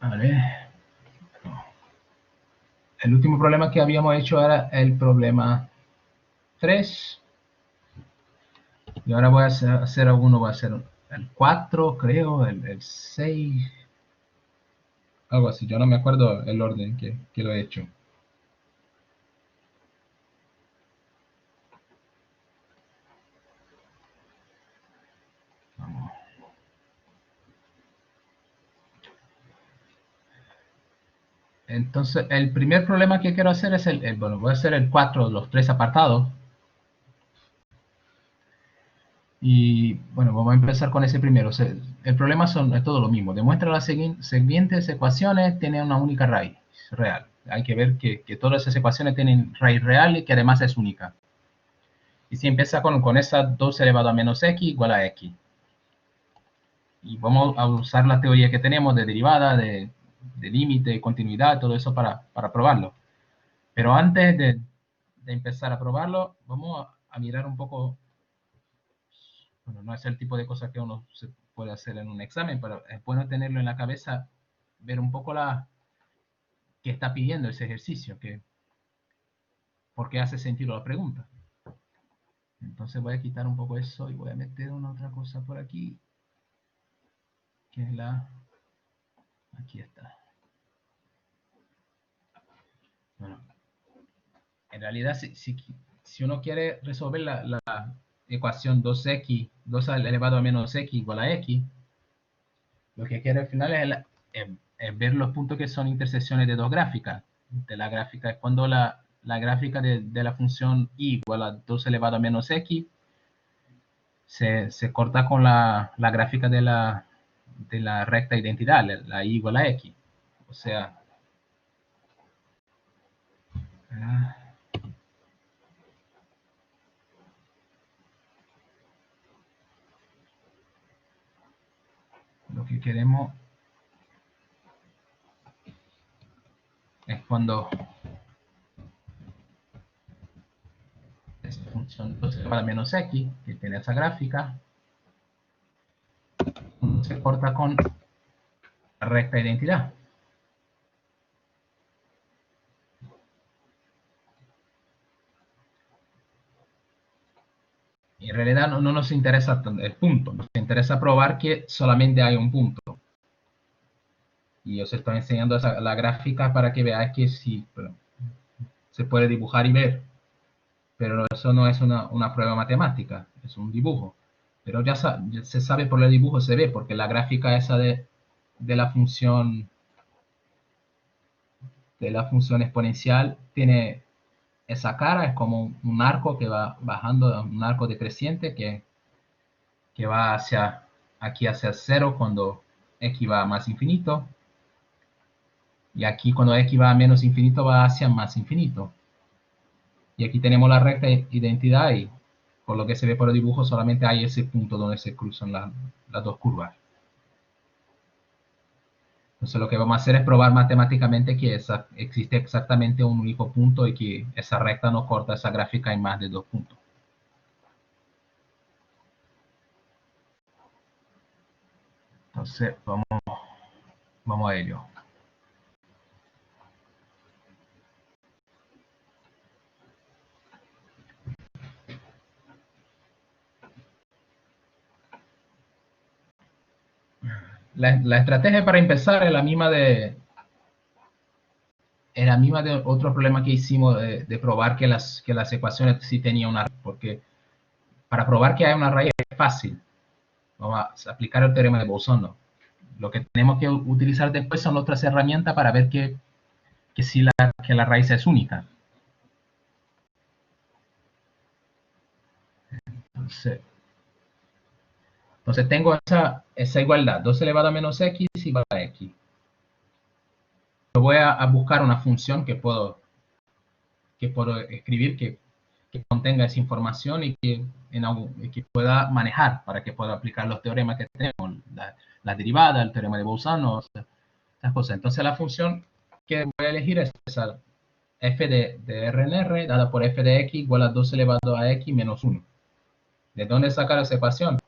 Vale. El último problema que habíamos hecho era el problema 3. Y ahora voy a hacer alguno, voy a hacer el 4, creo, el 6. Algo así, yo no me acuerdo el orden que lo he hecho. Vamos. Entonces, el primer problema que quiero hacer es bueno, voy a hacer el 4, los 3 apartados. Y bueno, vamos a empezar con ese primero. O sea, el problema es todo lo mismo. Demuestra las siguientes ecuaciones tienen una única raíz real. Hay que ver que todas esas ecuaciones tienen raíz real y que además es única. Y si empieza con esa 2 elevado a menos x igual a x. Y vamos a usar la teoría que tenemos de derivada, de límite, continuidad, todo eso para probarlo. Pero antes de empezar a probarlo, vamos a mirar un poco. Bueno, no es el tipo de cosas que uno se puede hacer en un examen, pero es bueno tenerlo en la cabeza, ver un poco qué está pidiendo ese ejercicio, por qué hace sentido la pregunta. Entonces voy a quitar un poco eso y voy a meter una otra cosa por aquí, que es aquí está. Bueno, en realidad si uno quiere resolver la ecuación 2x, 2 elevado a menos x igual a x, lo que quiere al final es ver los puntos que son intersecciones de dos gráficas. De la gráfica es cuando la gráfica de la función y igual a 2 elevado a menos x se corta con la gráfica de la recta identidad, la y igual a x. O sea, lo que queremos es cuando esta función 2 elevado a menos x, que tiene esa gráfica, se corta con la recta identidad. Y en realidad no nos interesa el punto, nos interesa probar que solamente hay un punto. Y os estoy enseñando la gráfica para que veáis que sí, se puede dibujar y ver. Pero eso no es una prueba matemática, es un dibujo. Pero ya se sabe por el dibujo, se ve, porque la gráfica esa de la función exponencial tiene esa cara, es como un arco que va bajando, un arco decreciente que va aquí hacia 0 cuando x va a más infinito, y aquí cuando x va a menos infinito va hacia más infinito. Y aquí tenemos la recta identidad y por lo que se ve por el dibujo solamente hay ese punto donde se cruzan las dos curvas. Entonces lo que vamos a hacer es probar matemáticamente que existe exactamente un único punto y que esa recta no corta esa gráfica en más de dos puntos. Entonces vamos a ello. La estrategia para empezar es la misma de otro problema que hicimos de probar que las ecuaciones sí tenían una raíz, porque para probar que hay una raíz es fácil. Vamos a aplicar el teorema de Bolzano. Lo que tenemos que utilizar después son otras herramientas para ver que sí que la raíz es única. Entonces tengo esa igualdad, 2 elevado a menos x igual a x. Yo voy a buscar una función que puedo escribir que contenga esa información y que pueda manejar para que pueda aplicar los teoremas que tenemos, la derivada, el teorema de Bolzano, esas cosas. Entonces la función que voy a elegir es esa f de RNR dada por f de x igual a 2 elevado a x menos 1. ¿De dónde sacar esa ecuación?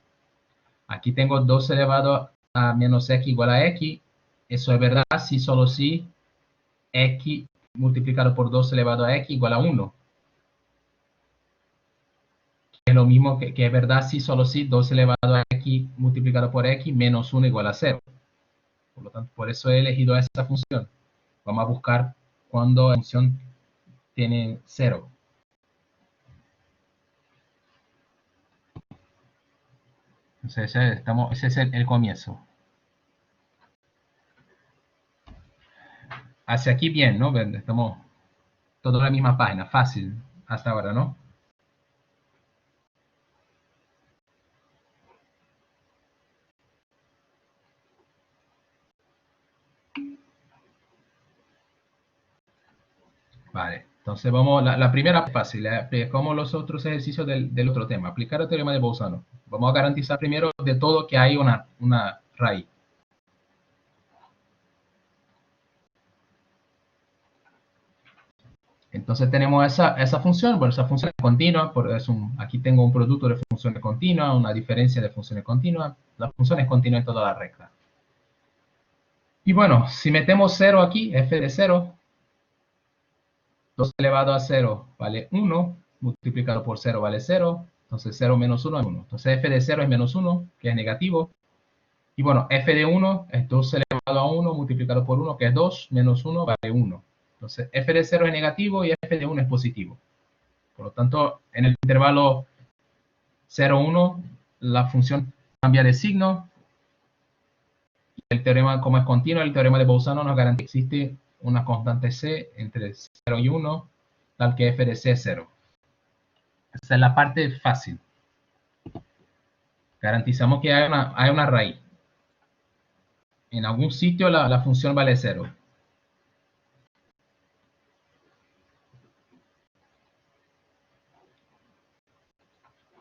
Aquí tengo 2 elevado a menos x igual a x Eso es verdad si solo si x multiplicado por 2 elevado a x igual a 1. Es lo mismo que es verdad si solo si 2 elevado a x multiplicado por x menos 1 igual a 0. Por lo tanto, por eso he elegido esa función. Vamos a buscar cuando la función tiene 0. Entonces, ese es el comienzo. Hacia aquí bien, ¿no? Estamos toda en la misma página, fácil hasta ahora, ¿no? Vale, entonces vamos, la primera fácil, como los otros ejercicios del otro tema, aplicar el teorema de Bolzano. Vamos a garantizar primero de todo que hay una raíz. Entonces tenemos esa función, bueno, esa función es continua, aquí tengo un producto de funciones continuas, una diferencia de funciones continuas, la función es continua en toda la recta. Y bueno, si metemos 0 aquí, f de 0, 2 elevado a 0 vale 1, multiplicado por 0 vale 0, entonces 0 menos 1 es 1. Entonces f de 0 es menos 1, que es negativo. Y bueno, f de 1 es 2 elevado a 1 multiplicado por 1, que es 2, menos 1 vale 1. Entonces f de 0 es negativo y f de 1 es positivo. Por lo tanto, en el intervalo 0, 1, la función cambia de signo. El teorema, como es continuo, el teorema de Bolzano nos garantiza que existe una constante c entre 0 y 1, tal que f de c es 0. Esa es la parte fácil. Garantizamos que hay una raíz. En algún sitio la función vale 0.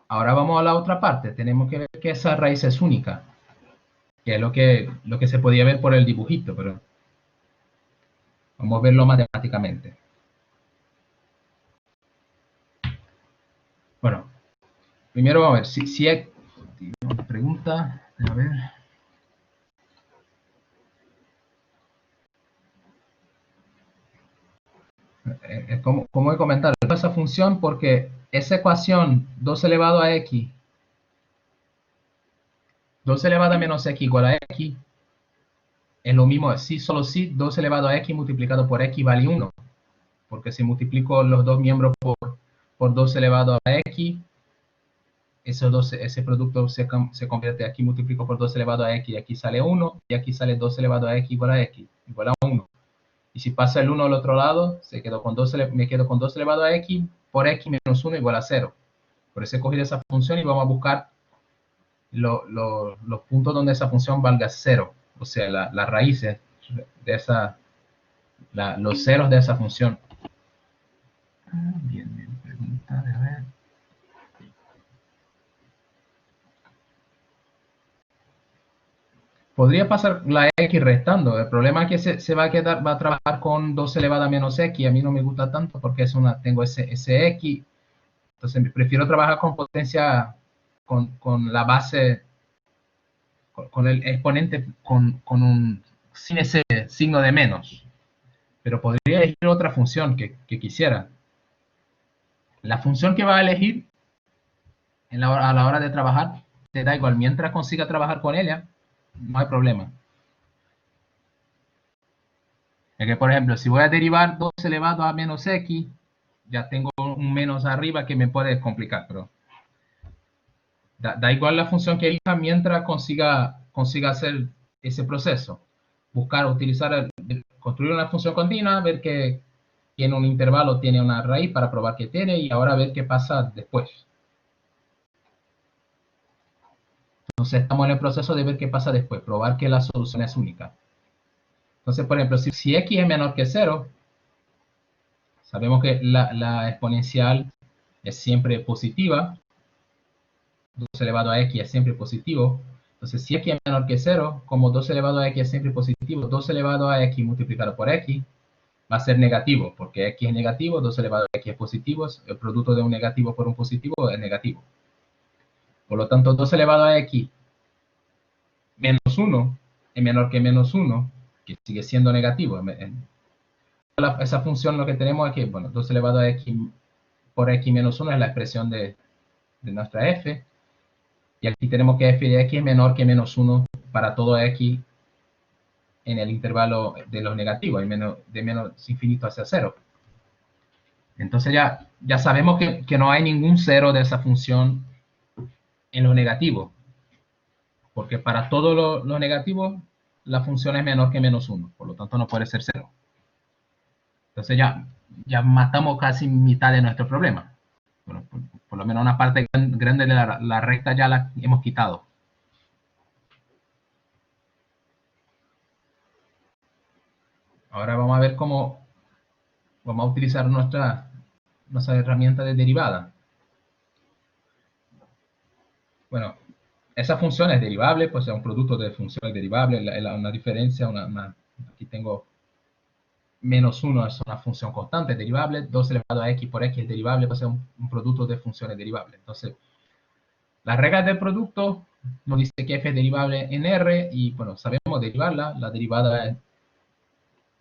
Ahora vamos a la otra parte. Tenemos que ver que esa raíz es única, que es lo que se podía ver por el dibujito, pero vamos a verlo matemáticamente. Bueno, primero vamos a ver si hay una pregunta. A ver. Como he comentado, esa función porque esa ecuación 2 elevado a x, 2 elevado a menos x igual a x, es lo mismo, si solo si 2 elevado a x multiplicado por x vale 1, porque si multiplico los dos miembros por 2 elevado a x, ese producto se convierte, aquí multiplico por 2 elevado a x, y aquí sale 1, y aquí sale 2 elevado a x, igual a 1. Y si pasa el 1 al otro lado, me quedo con 2 elevado a x por x menos 1 igual a 0. Por eso he cogido esa función y vamos a buscar los puntos donde esa función valga 0. O sea, las raíces de los ceros de esa función. Bien, pregunta, a ver. Podría pasar la x restando. El problema es que se va a trabajar con 2 elevado a menos x. A mí no me gusta tanto porque tengo ese x. Entonces prefiero trabajar con potencia, con la base, con el exponente, sin ese signo de menos. Pero podría elegir otra función que quisiera. La función que va a elegir a la hora de trabajar, te da igual. Mientras consiga trabajar con ella, no hay problema. Es que, por ejemplo, si voy a derivar 2 elevado a menos x, ya tengo un menos arriba que me puede complicar, pero da igual la función que elija mientras consiga hacer ese proceso. Construir una función continua, ver que tiene un intervalo, tiene una raíz para probar que tiene, y ahora ver qué pasa después. Entonces estamos en el proceso de ver qué pasa después, probar que la solución es única. Entonces, por ejemplo, si x es menor que 0, sabemos que la exponencial es siempre positiva. 2 elevado a x es siempre positivo. Entonces, si x es menor que 0, como 2 elevado a x es siempre positivo, 2 elevado a x multiplicado por x va a ser negativo, porque x es negativo, 2 elevado a x es positivo, el producto de un negativo por un positivo es negativo. Por lo tanto, 2 elevado a x menos 1 es menor que menos 1, que sigue siendo negativo. Esa función lo que tenemos es que, bueno, 2 elevado a x por x menos 1 es la expresión de nuestra f. Y aquí tenemos que f de x es menor que menos 1 para todo x en el intervalo de los negativos, de menos infinito hacia 0. Entonces ya sabemos que no hay ningún cero de esa función en lo negativo, porque para todos los negativos la función es menor que menos 1, por lo tanto no puede ser 0. Entonces ya matamos casi mitad de nuestro problema. Bueno, por lo menos una parte grande de la recta ya la hemos quitado. Ahora vamos a ver cómo vamos a utilizar nuestra herramienta de derivada. Bueno, esa función es derivable, pues es un producto de funciones derivables, una diferencia, aquí tengo menos 1 es una función constante derivable, 2 elevado a x por x es derivable, pues es un producto de funciones derivables. Entonces, las reglas del producto nos dice que f es derivable en R, y bueno, sabemos derivarla. La derivada es,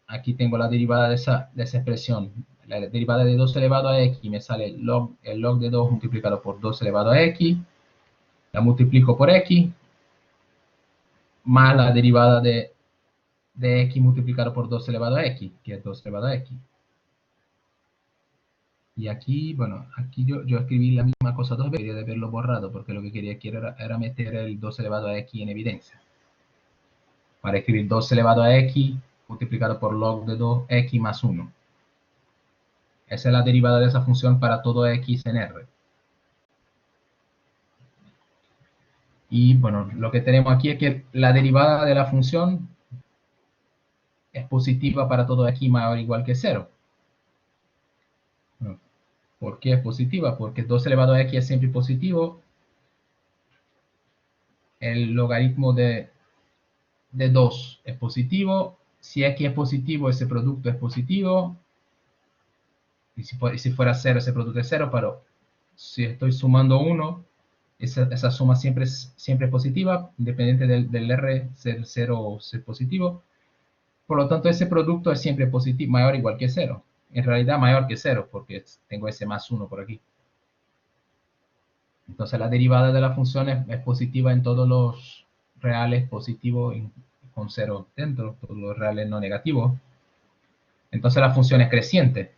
aquí tengo la derivada de esa expresión. La derivada de 2 elevado a x me sale el log de 2 multiplicado por 2 elevado a x. La multiplico por x, más la derivada de x multiplicado por 2 elevado a x, que es 2 elevado a x. Y aquí, bueno, aquí yo escribí la misma cosa dos veces, debería de haberlo borrado, porque lo que quería era meter el 2 elevado a x en evidencia. Para escribir 2 elevado a x multiplicado por log de 2x más 1. Esa es la derivada de esa función para todo x en R. Y bueno, lo que tenemos aquí es que la derivada de la función es positiva para todo x mayor o igual que 0. ¿Por qué es positiva? Porque 2 elevado a x es siempre positivo. El logaritmo de 2 es positivo. Si x es positivo, ese producto es positivo. Y si fuera 0, ese producto es 0, pero si estoy sumando 1, esa suma siempre es positiva, independiente del R ser 0 o ser positivo. Por lo tanto, ese producto es siempre positivo, mayor o igual que 0. En realidad, mayor que 0, porque tengo ese más 1 por aquí. Entonces, la derivada de la función es positiva en todos los reales positivos con 0 dentro, todos los reales no negativos. Entonces, la función es creciente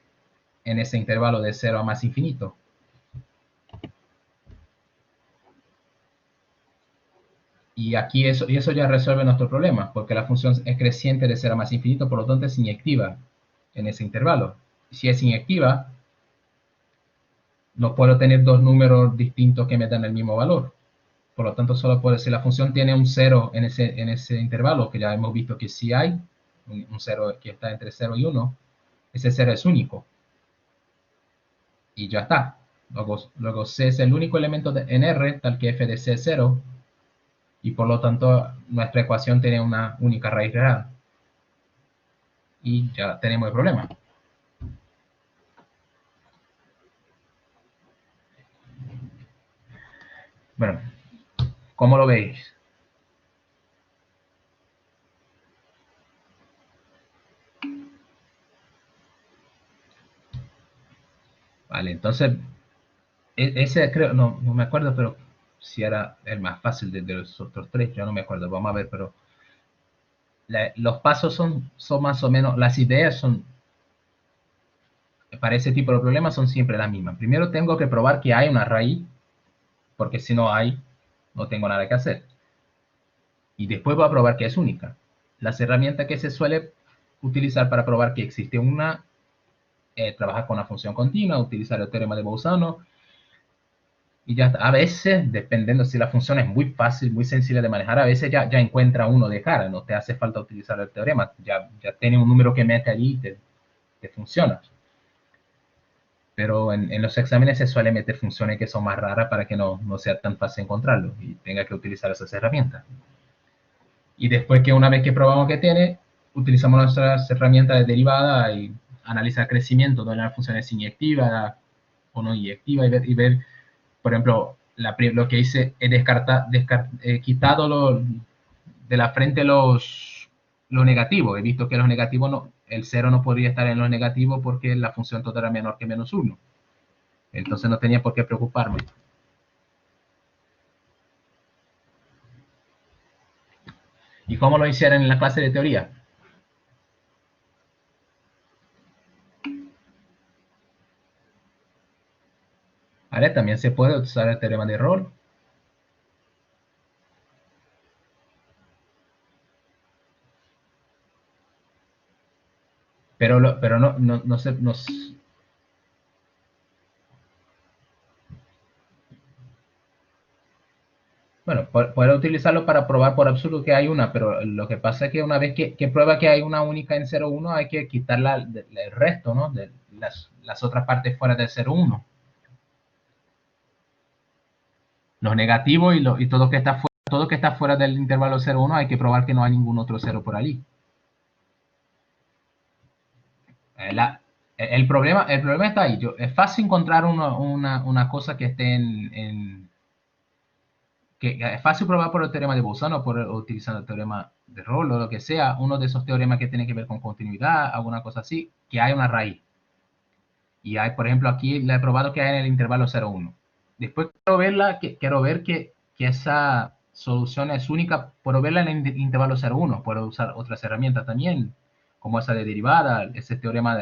en ese intervalo de 0 a más infinito. Y aquí eso ya resuelve nuestro problema, porque la función es creciente de 0 a más infinito, por lo tanto es inyectiva en ese intervalo. Si es inyectiva, no puedo tener dos números distintos que me dan el mismo valor. Por lo tanto, solo puedo, si la función tiene un 0 en ese intervalo, que ya hemos visto que sí hay, un 0 que está entre 0 y 1, ese 0 es único. Y ya está. Luego C es el único elemento en R, tal que f de C es 0, y por lo tanto nuestra ecuación tiene una única raíz real. Y ya tenemos el problema. Bueno, ¿cómo lo veis? Vale, entonces, ese creo, no me acuerdo, pero si era el más fácil de los otros tres, yo no me acuerdo, vamos a ver, pero los pasos son más o menos, las ideas son, para ese tipo de problemas son siempre las mismas. Primero tengo que probar que hay una raíz, porque si no hay, no tengo nada que hacer. Y después voy a probar que es única. Las herramientas que se suele utilizar para probar que existe una, trabajar con una función continua, utilizar el teorema de Bolzano, y ya a veces, dependiendo si la función es muy fácil, muy sencilla de manejar, a veces ya encuentra uno de cara, no te hace falta utilizar el teorema, ya tiene un número que mete allí y te funciona. Pero en los exámenes se suele meter funciones que son más raras para que no sea tan fácil encontrarlo y tenga que utilizar esas herramientas. Y después que una vez que probamos que tiene, utilizamos nuestras herramientas de derivada y analizar crecimiento de las funciones inyectivas o no inyectivas y ver, por ejemplo, lo que hice es quitado de la frente los lo negativo. He visto que los negativos no, el 0 no podría estar en los negativos porque la función total era menor que menos 1. Entonces no tenía por qué preocuparme. ¿Y cómo lo hicieron en la clase de teoría? Vale, también se puede usar el teorema de Rolle. Pero no sé, bueno, puede utilizarlo para probar por absurdo que hay una, pero lo que pasa es que una vez que prueba que hay una única en 0,1, hay que quitar el resto, ¿no? De las otras partes fuera del 0,1. Los negativos y todo que está fuera del intervalo 0,1 hay que probar que no hay ningún otro 0 por allí. El problema está ahí. Es fácil encontrar una cosa que esté que es fácil probar por el teorema de Bolzano o utilizando el teorema de Rolle o lo que sea, uno de esos teoremas que tiene que ver con continuidad, alguna cosa así, que hay una raíz. Y hay, por ejemplo, aquí le he probado que hay en el intervalo 0,1. Después quiero ver que esa solución es única, puedo verla en el intervalo 0,1, puedo usar otras herramientas también, como esa de derivada, ese teorema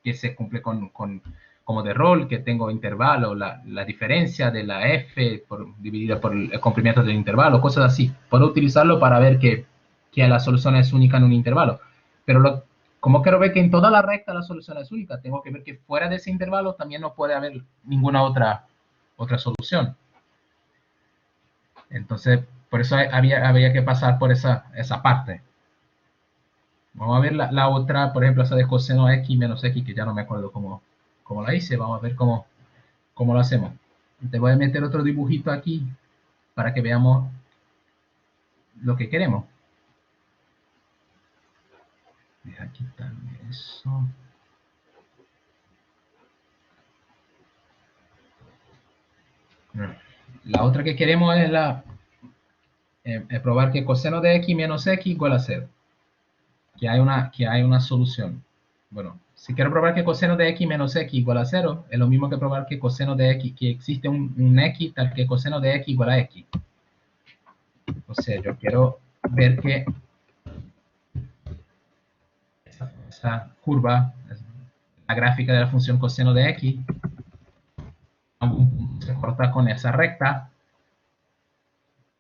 que se cumple como de Rolle, que tengo intervalo, la diferencia de la f dividida por el complemento del intervalo, cosas así. Puedo utilizarlo para ver que la solución es única en un intervalo. Pero como quiero ver que en toda la recta la solución es única, tengo que ver que fuera de ese intervalo también no puede haber ninguna otra solución. Entonces, por eso había que pasar por esa parte. Vamos a ver la otra, por ejemplo, esa de coseno x menos x, que ya no me acuerdo cómo la hice. Vamos a ver cómo lo hacemos. Te voy a meter otro dibujito aquí para que veamos lo que queremos. Deja quitarme eso. La otra que queremos es probar que coseno de x menos x igual a 0. Que hay una solución. Bueno, si quiero probar que coseno de x menos x igual a 0, es lo mismo que probar que coseno de x, que existe un x tal que coseno de x igual a x. O sea, yo quiero ver que esa curva, la gráfica de la función coseno de x, se corta con esa recta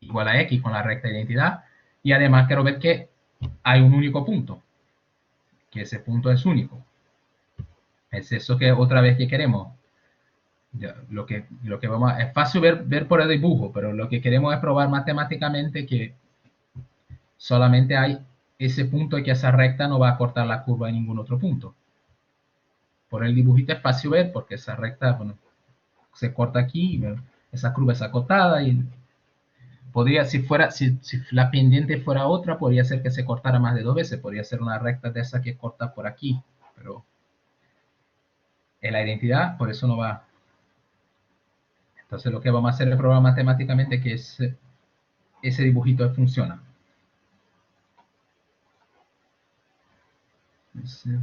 igual a x con la recta de identidad, y además quiero ver que hay un único punto, que ese punto es único. Es eso que otra vez que queremos. Ya, lo que vamos es fácil ver por el dibujo, pero lo que queremos es probar matemáticamente que solamente hay ese punto y que esa recta no va a cortar la curva en ningún otro punto. Por el dibujito es fácil ver porque esa recta, bueno, se corta aquí, esa curva es acotada y podría, si la pendiente fuera otra, podría ser que se cortara más de 2 veces, podría ser una recta de esa que corta por aquí, pero en la identidad, por eso no va. Entonces lo que vamos a hacer es probar matemáticamente que ese dibujito funciona. Entonces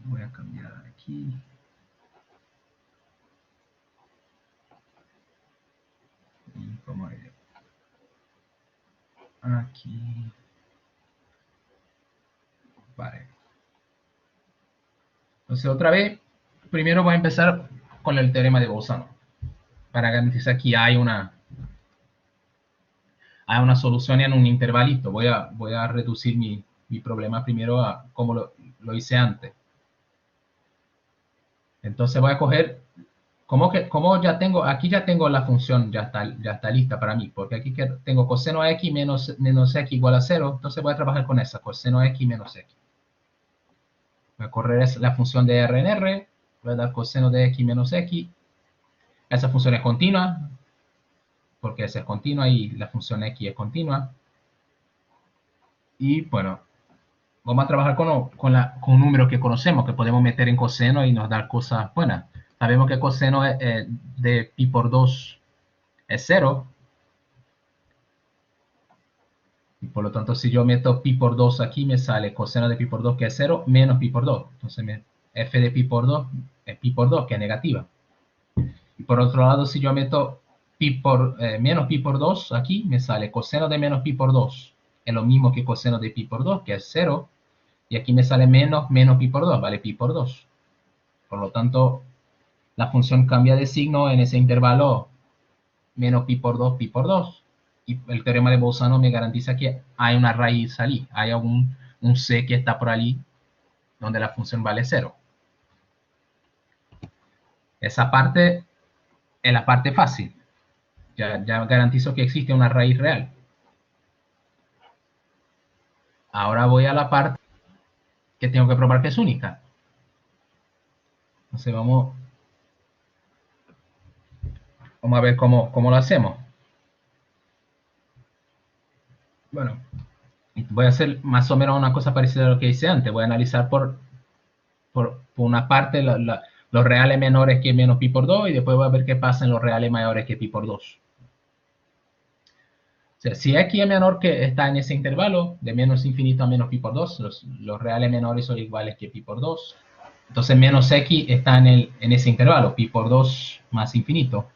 voy a cambiar aquí. Y vamos a ir aquí. Vale. Entonces otra vez, primero voy a empezar con el teorema de Bolzano. Para garantizar que hay una solución en un intervalito. Voy a reducir mi problema primero a como lo hice antes. Entonces voy a coger, como ya tengo, aquí ya tengo la función, ya está lista para mí, porque aquí tengo coseno x menos x igual a 0, entonces voy a trabajar con esa, coseno x menos x. Voy a correr la función de R en R, voy a dar coseno de x menos x, esa función es continua, porque esa es continua y la función x es continua. Y bueno, vamos a trabajar con un número que conocemos, que podemos meter en coseno y nos dar cosas buenas. Sabemos que coseno de pi por 2 es 0. Y por lo tanto, si yo meto pi por 2 aquí, me sale coseno de pi por 2, que es 0, menos pi por 2. Entonces, f de pi por 2 es pi por 2, que es negativa. Y por otro lado, si yo meto menos pi por 2 aquí, me sale coseno de menos pi por 2. Es lo mismo que coseno de pi por 2, que es 0. Y aquí me sale menos pi por 2, vale pi por 2. Por lo tanto, la función cambia de signo en ese intervalo menos pi por 2, pi por 2. Y el teorema de Bolzano me garantiza que hay una raíz allí, hay un c que está por allí donde la función vale 0. Esa parte es la parte fácil. Ya garantizo que existe una raíz real. Ahora voy a la parte que tengo que probar que es única. Entonces vamos a ver cómo lo hacemos. Bueno, voy a hacer más o menos una cosa parecida a lo que hice antes. Voy a analizar por una parte los reales menores que menos pi por 2 y después voy a ver qué pasa en los reales mayores que pi por 2. O sea, si x es menor que está en ese intervalo, de menos infinito a menos pi por 2, los reales menores son iguales que pi por 2. Entonces menos x está en ese intervalo, pi por 2 más infinito.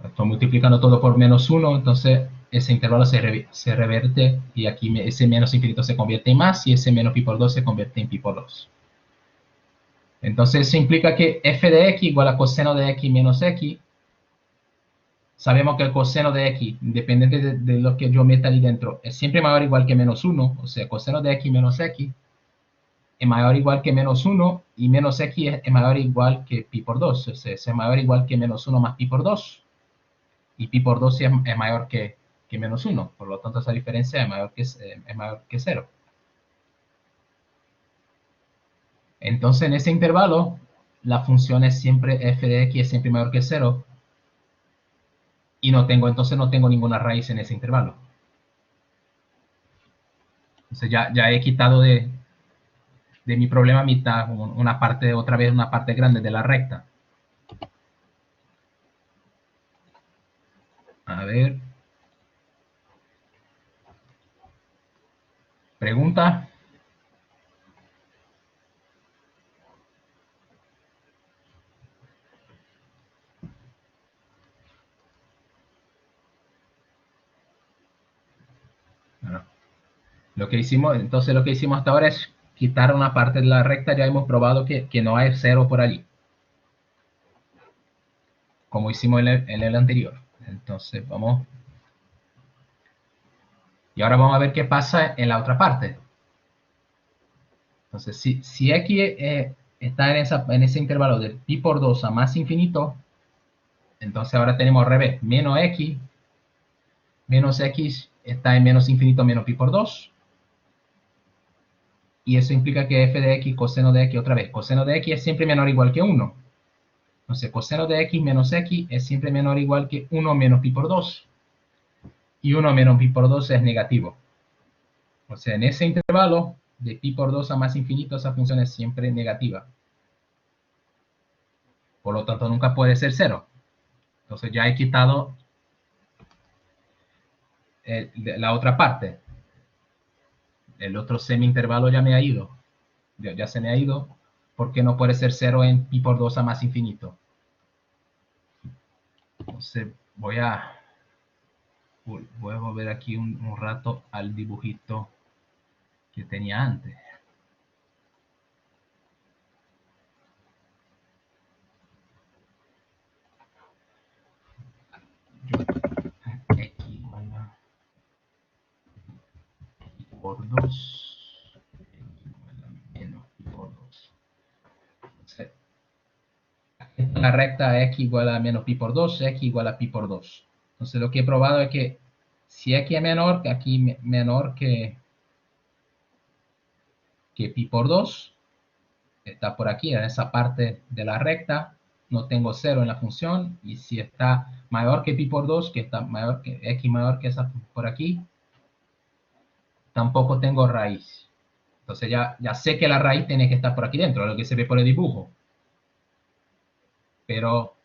Estoy multiplicando todo por menos 1, entonces ese intervalo se reverte y aquí ese menos infinito se convierte en más y ese menos pi por 2 se convierte en pi por 2. Entonces eso implica que f de x igual a coseno de x menos x. Sabemos que el coseno de x, independiente de lo que yo meta ahí dentro, es siempre mayor o igual que menos 1. O sea, coseno de x menos x es mayor o igual que menos 1 y menos x es mayor o igual que pi por 2. O sea, es mayor o igual que menos 1 más pi por 2. Y pi por 2 es mayor que menos 1. Por lo tanto, esa diferencia es mayor que 0. Entonces, en ese intervalo, la función es siempre f de x es siempre mayor que 0. Y entonces no tengo ninguna raíz en ese intervalo. Entonces ya he quitado de mi problema mitad, otra vez una parte grande de la recta. A ver. ¿Pregunta? Bueno, entonces lo que hicimos hasta ahora es quitar una parte de la recta. Ya hemos probado que no hay 0 por allí, como hicimos en el anterior. Entonces vamos. Y ahora vamos a ver qué pasa en la otra parte. Entonces, si x está en ese intervalo de pi por 2 a más infinito, entonces ahora tenemos al revés, menos x está en menos infinito menos pi por 2. Y eso implica que f de x, coseno de x, otra vez, coseno de x es siempre menor o igual que 1. Entonces, coseno de x menos x es siempre menor o igual que 1 menos pi por 2. Y 1 menos pi por 2 es negativo. O sea, en ese intervalo, de pi por 2 a más infinito, esa función es siempre negativa. Por lo tanto, nunca puede ser 0. Entonces ya he quitado la otra parte. El otro semi-intervalo ya me ha ido. Ya se me ha ido. Porque no puede ser 0 en pi por 2 a más infinito. Entonces voy a volver aquí un rato al dibujito que tenía antes. X igual a pi por 2. X igual a menos pi por 2. Entonces, la recta x igual a menos pi por 2, x igual a pi por 2. Entonces lo que he probado es que si x es menor, aquí menor que pi por 2, está por aquí, en esa parte de la recta, no tengo 0 en la función, y si está mayor que pi por 2, que está mayor que x mayor que esa por aquí, tampoco tengo raíz. Entonces ya sé que la raíz tiene que estar por aquí dentro, lo que se ve por el dibujo. Pero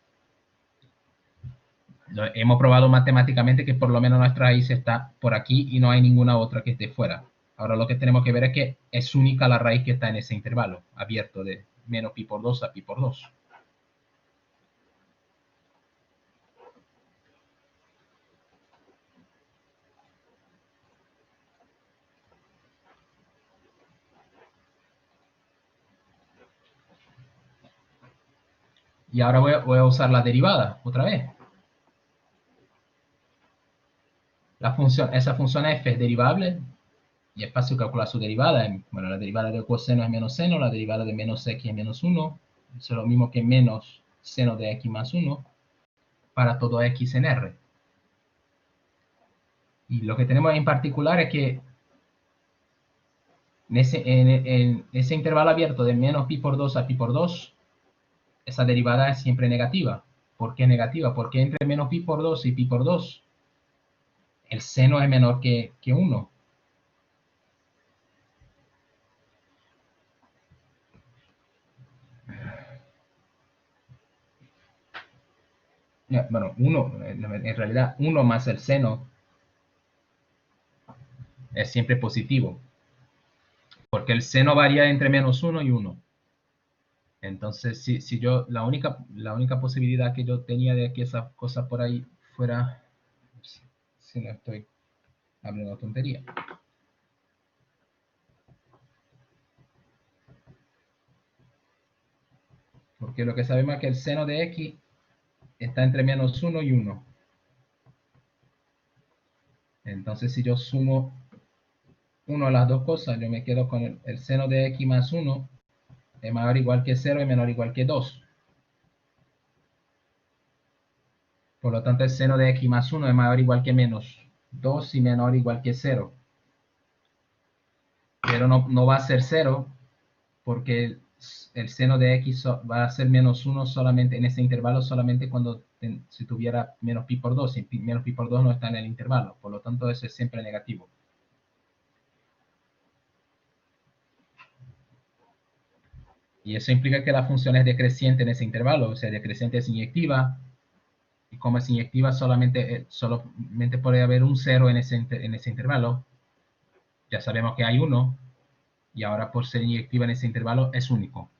Hemos probado matemáticamente que por lo menos nuestra raíz está por aquí y no hay ninguna otra que esté fuera. Ahora lo que tenemos que ver es que es única la raíz que está en ese intervalo abierto de menos pi por 2 a pi por 2. Y ahora voy a usar la derivada otra vez. Esa función f es derivable y es fácil calcular su derivada. Bueno, la derivada de coseno es menos seno, la derivada de menos x es menos 1. Eso es lo mismo que menos seno de x más 1 para todo x en R. Y lo que tenemos en particular es que en ese intervalo abierto de menos pi por 2 a pi por 2, esa derivada es siempre negativa. ¿Por qué negativa? Porque entre menos pi por 2 y pi por 2, el seno es menor que 1. Bueno, 1, en realidad 1 más el seno es siempre positivo, porque el seno varía entre menos 1 y 1. Entonces, si yo, la única posibilidad que yo tenía de que esa cosa por ahí fuera, si no estoy hablando tontería. Porque lo que sabemos es que el seno de x está entre menos 1 y 1. Entonces, si yo sumo 1 a las dos cosas, yo me quedo con el seno de x más 1 es mayor o igual que 0 y menor o igual que 2. Por lo tanto, el seno de x más 1 es mayor o igual que menos 2 y menor o igual que 0. Pero no va a ser 0 porque el seno de x va a ser menos 1 solamente en ese intervalo, solamente cuando si tuviera menos pi por 2. Y menos pi por 2 no está en el intervalo. Por lo tanto, eso es siempre negativo. Y eso implica que la función es decreciente en ese intervalo, o sea, decreciente es inyectiva, y como es inyectiva solamente puede haber un 0 en ese intervalo. Ya sabemos que hay 1, y ahora por ser inyectiva en ese intervalo es único.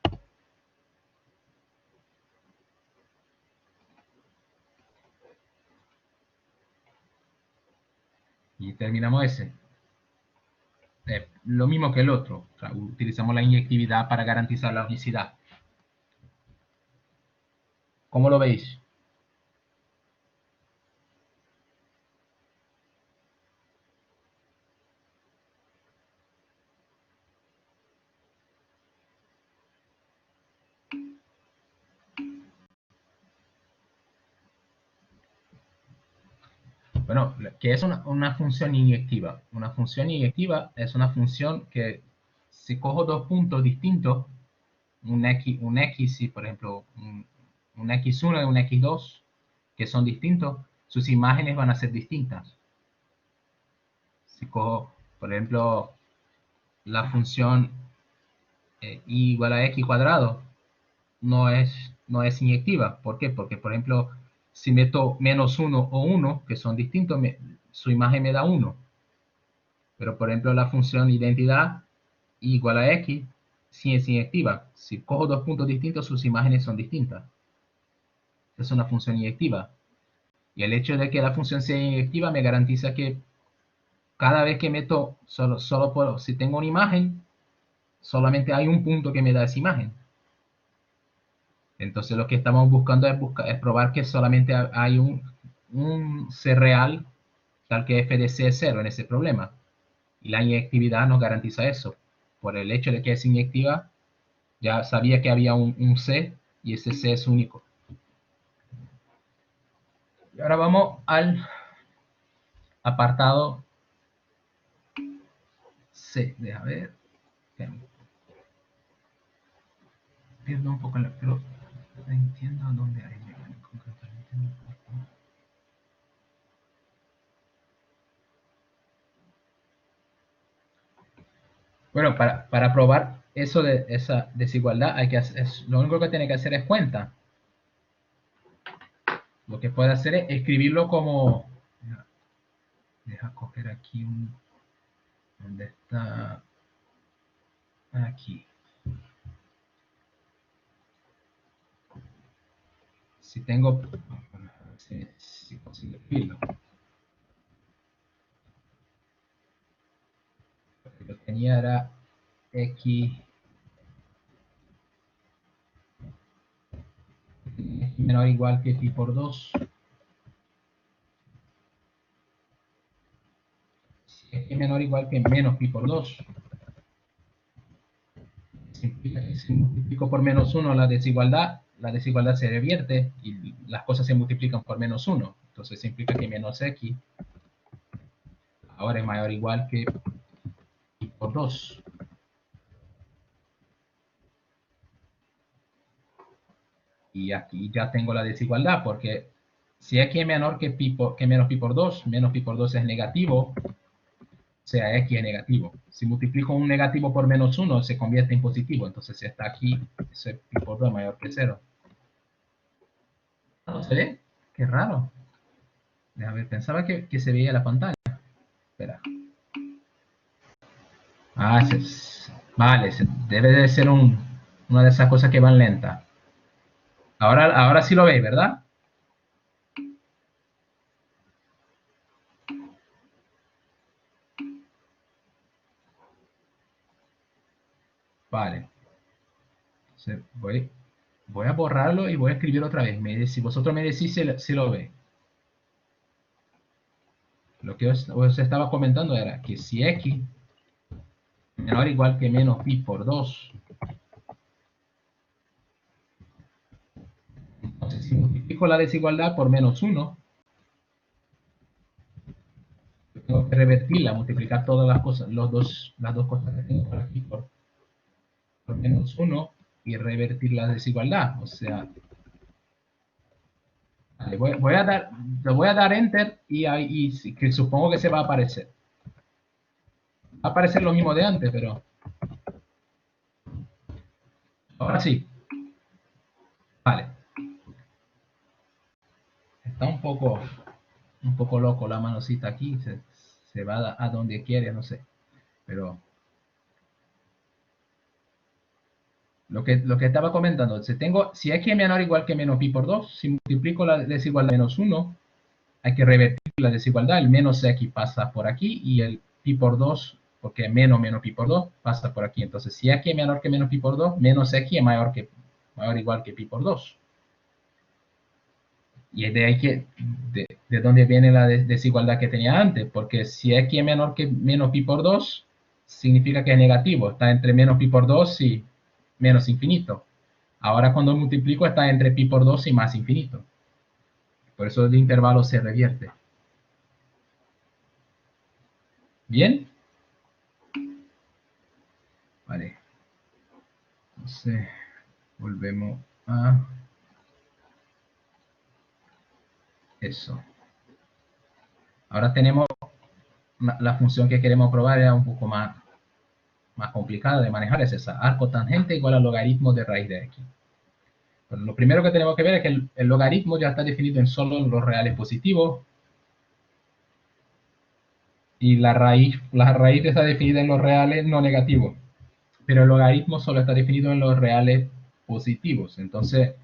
Y terminamos ese. Lo mismo que el otro, o sea, utilizamos la inyectividad para garantizar la unicidad. ¿Cómo lo veis? Bueno, ¿qué es una función inyectiva? Una función inyectiva es una función que si cojo dos puntos distintos, un X y por ejemplo un X1 y un X2, que son distintos, sus imágenes van a ser distintas. Si cojo, por ejemplo, la función y igual a x cuadrado, no es inyectiva. ¿Por qué? Porque, por ejemplo, si meto menos 1 o 1, que son distintos, su imagen me da 1. Pero, por ejemplo, la función identidad igual a x, sí es inyectiva. Si cojo dos puntos distintos, sus imágenes son distintas. Es una función inyectiva. Y el hecho de que la función sea inyectiva me garantiza que cada vez que meto, si tengo una imagen, solamente hay un punto que me da esa imagen. Entonces lo que estamos buscando es probar que solamente hay un C real tal que f de c es 0 en ese problema. Y la inyectividad nos garantiza eso. Por el hecho de que es inyectiva, ya sabía que había un C y ese C es único. Y ahora vamos al apartado C. Deja ver. Pierdo un poco, pero entiendo dónde hay concretamente. Bueno, para probar eso de esa desigualdad, lo único que tiene que hacer es cuenta. lo que puedo hacer es escribirlo como... Deja coger aquí un... ¿Dónde está? Aquí. Si tengo... Si consigo escribirlo. Lo que yo tenía era X menor o igual que pi por 2. Si X menor o igual que menos pi por 2. Significa que si multiplico por menos 1 la desigualdad se revierte y las cosas se multiplican por menos 1. Entonces implica que menos X ahora es mayor o igual que pi por 2. Y aquí ya tengo la desigualdad, porque si X es menor que menos pi por 2, menos pi por 2 es negativo, o sea, X es negativo. Si multiplico un negativo por menos 1, se convierte en positivo. Entonces, si está aquí, ese pi por 2 es mayor que 0. ¿No se ve? Qué raro. Déjame ver, pensaba que se veía la pantalla. Espera. Ah, vale, debe de ser una de esas cosas que van lenta. Ahora sí lo veis, ¿verdad? Vale. Entonces voy a borrarlo y voy a escribir otra vez. Si vosotros me decís si lo ve. Lo que os estaba comentando era que si X menor o igual que menos pi por 2, entonces si multiplico la desigualdad por menos 1, tengo que revertirla, multiplicar todas las cosas, las dos cosas que tengo por aquí por menos 1 y revertir la desigualdad. O sea, le voy a dar enter y que supongo que se va a aparecer. Va a aparecer lo mismo de antes, pero ahora sí. Vale. Está un poco loco la manocita aquí, se va a donde quiere, no sé. Pero lo que estaba comentando, si X es menor o igual que menos pi por 2, si multiplico la desigualdad menos 1, hay que revertir la desigualdad, el menos X pasa por aquí y el pi por 2, porque menos pi por 2, pasa por aquí. Entonces, si X es menor que menos pi por 2, menos X es mayor o igual que pi por 2. Y es de ahí de dónde viene la desigualdad que tenía antes, porque si X es menor que menos pi por 2, significa que es negativo, está entre menos pi por 2 y menos infinito. Ahora cuando multiplico está entre pi por 2 y más infinito. Por eso el intervalo se revierte. ¿Bien? Vale. Entonces, volvemos a eso. Ahora tenemos la función que queremos probar, era un poco más complicada de manejar, es esa. Arco tangente igual al logaritmo de raíz de x. Bueno, lo primero que tenemos que ver es que el logaritmo ya está definido en solo los reales positivos y la raíz está definida en los reales no negativos, pero el logaritmo solo está definido en los reales positivos. Entonces,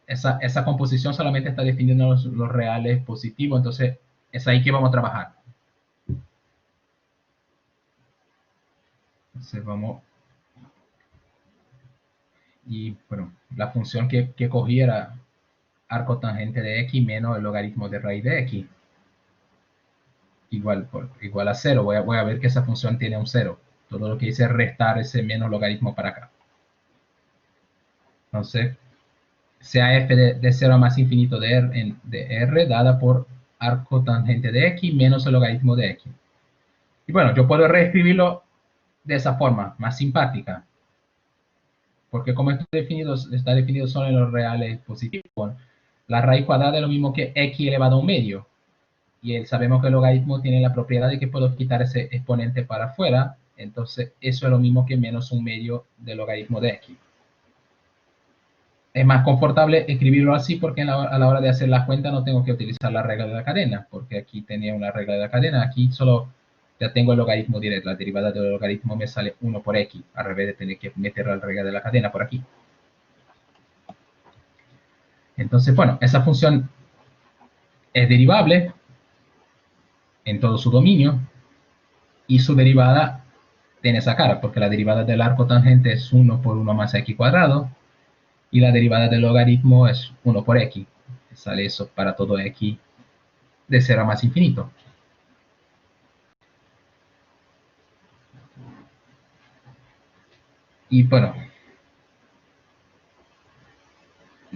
esa composición solamente está definida en los reales positivos, entonces es ahí que vamos a trabajar. Entonces vamos... Y bueno, la función que cogiera arco tangente de x menos el logaritmo de raíz de x. Igual a 0. Voy a ver que esa función tiene un 0. Todo lo que hice es restar ese menos logaritmo para acá. Entonces, sea f de 0 a más infinito de r dada por arco tangente de x menos el logaritmo de x. Y bueno, yo puedo reescribirlo de esa forma, más simpática. Porque como está definido solo en los reales positivos, la raíz cuadrada es lo mismo que x elevado a un medio. Y sabemos que el logaritmo tiene la propiedad de que puedo quitar ese exponente para afuera, entonces eso es lo mismo que menos un medio del logaritmo de x. es más confortable escribirlo así porque a la hora de hacer la cuenta no tengo que utilizar la regla de la cadena, porque aquí tenía una regla de la cadena, aquí solo ya tengo el logaritmo directo, la derivada del logaritmo me sale 1 por x, al revés de tener que meter la regla de la cadena por aquí. Entonces, bueno, esa función es derivable en todo su dominio y su derivada tiene esa cara, porque la derivada del arco tangente es 1 por 1 más x cuadrado y la derivada del logaritmo es 1 por x. Sale eso para todo x de 0 a más infinito. Y bueno,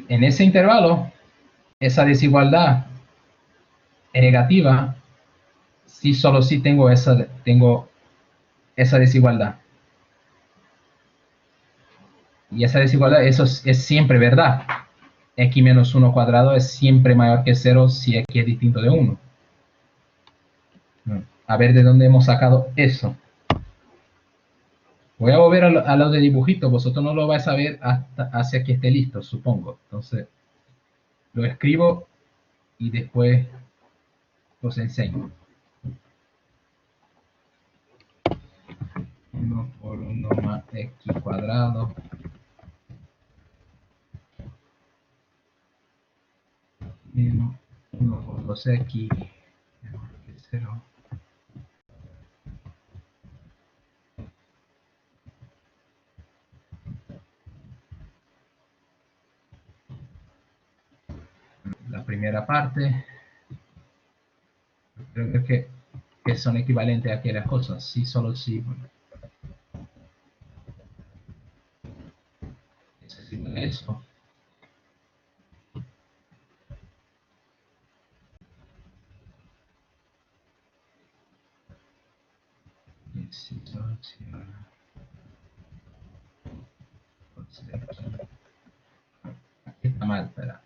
en ese intervalo, esa desigualdad es negativa si solo si tengo esa desigualdad. Y esa desigualdad, eso es siempre verdad. X menos 1 cuadrado es siempre mayor que 0 si x es distinto de 1. A ver de dónde hemos sacado eso. Voy a volver a lo de dibujito, vosotros no lo vais a ver hasta hacia que esté listo, supongo. Entonces, lo escribo y después os enseño. 1 por 1 más x cuadrado menos 1 por 2x menor que 0. La primera parte, creo que son equivalentes a aquellas cosas. Sí, solo sí. Bueno, eso. Aquí está mal, espera.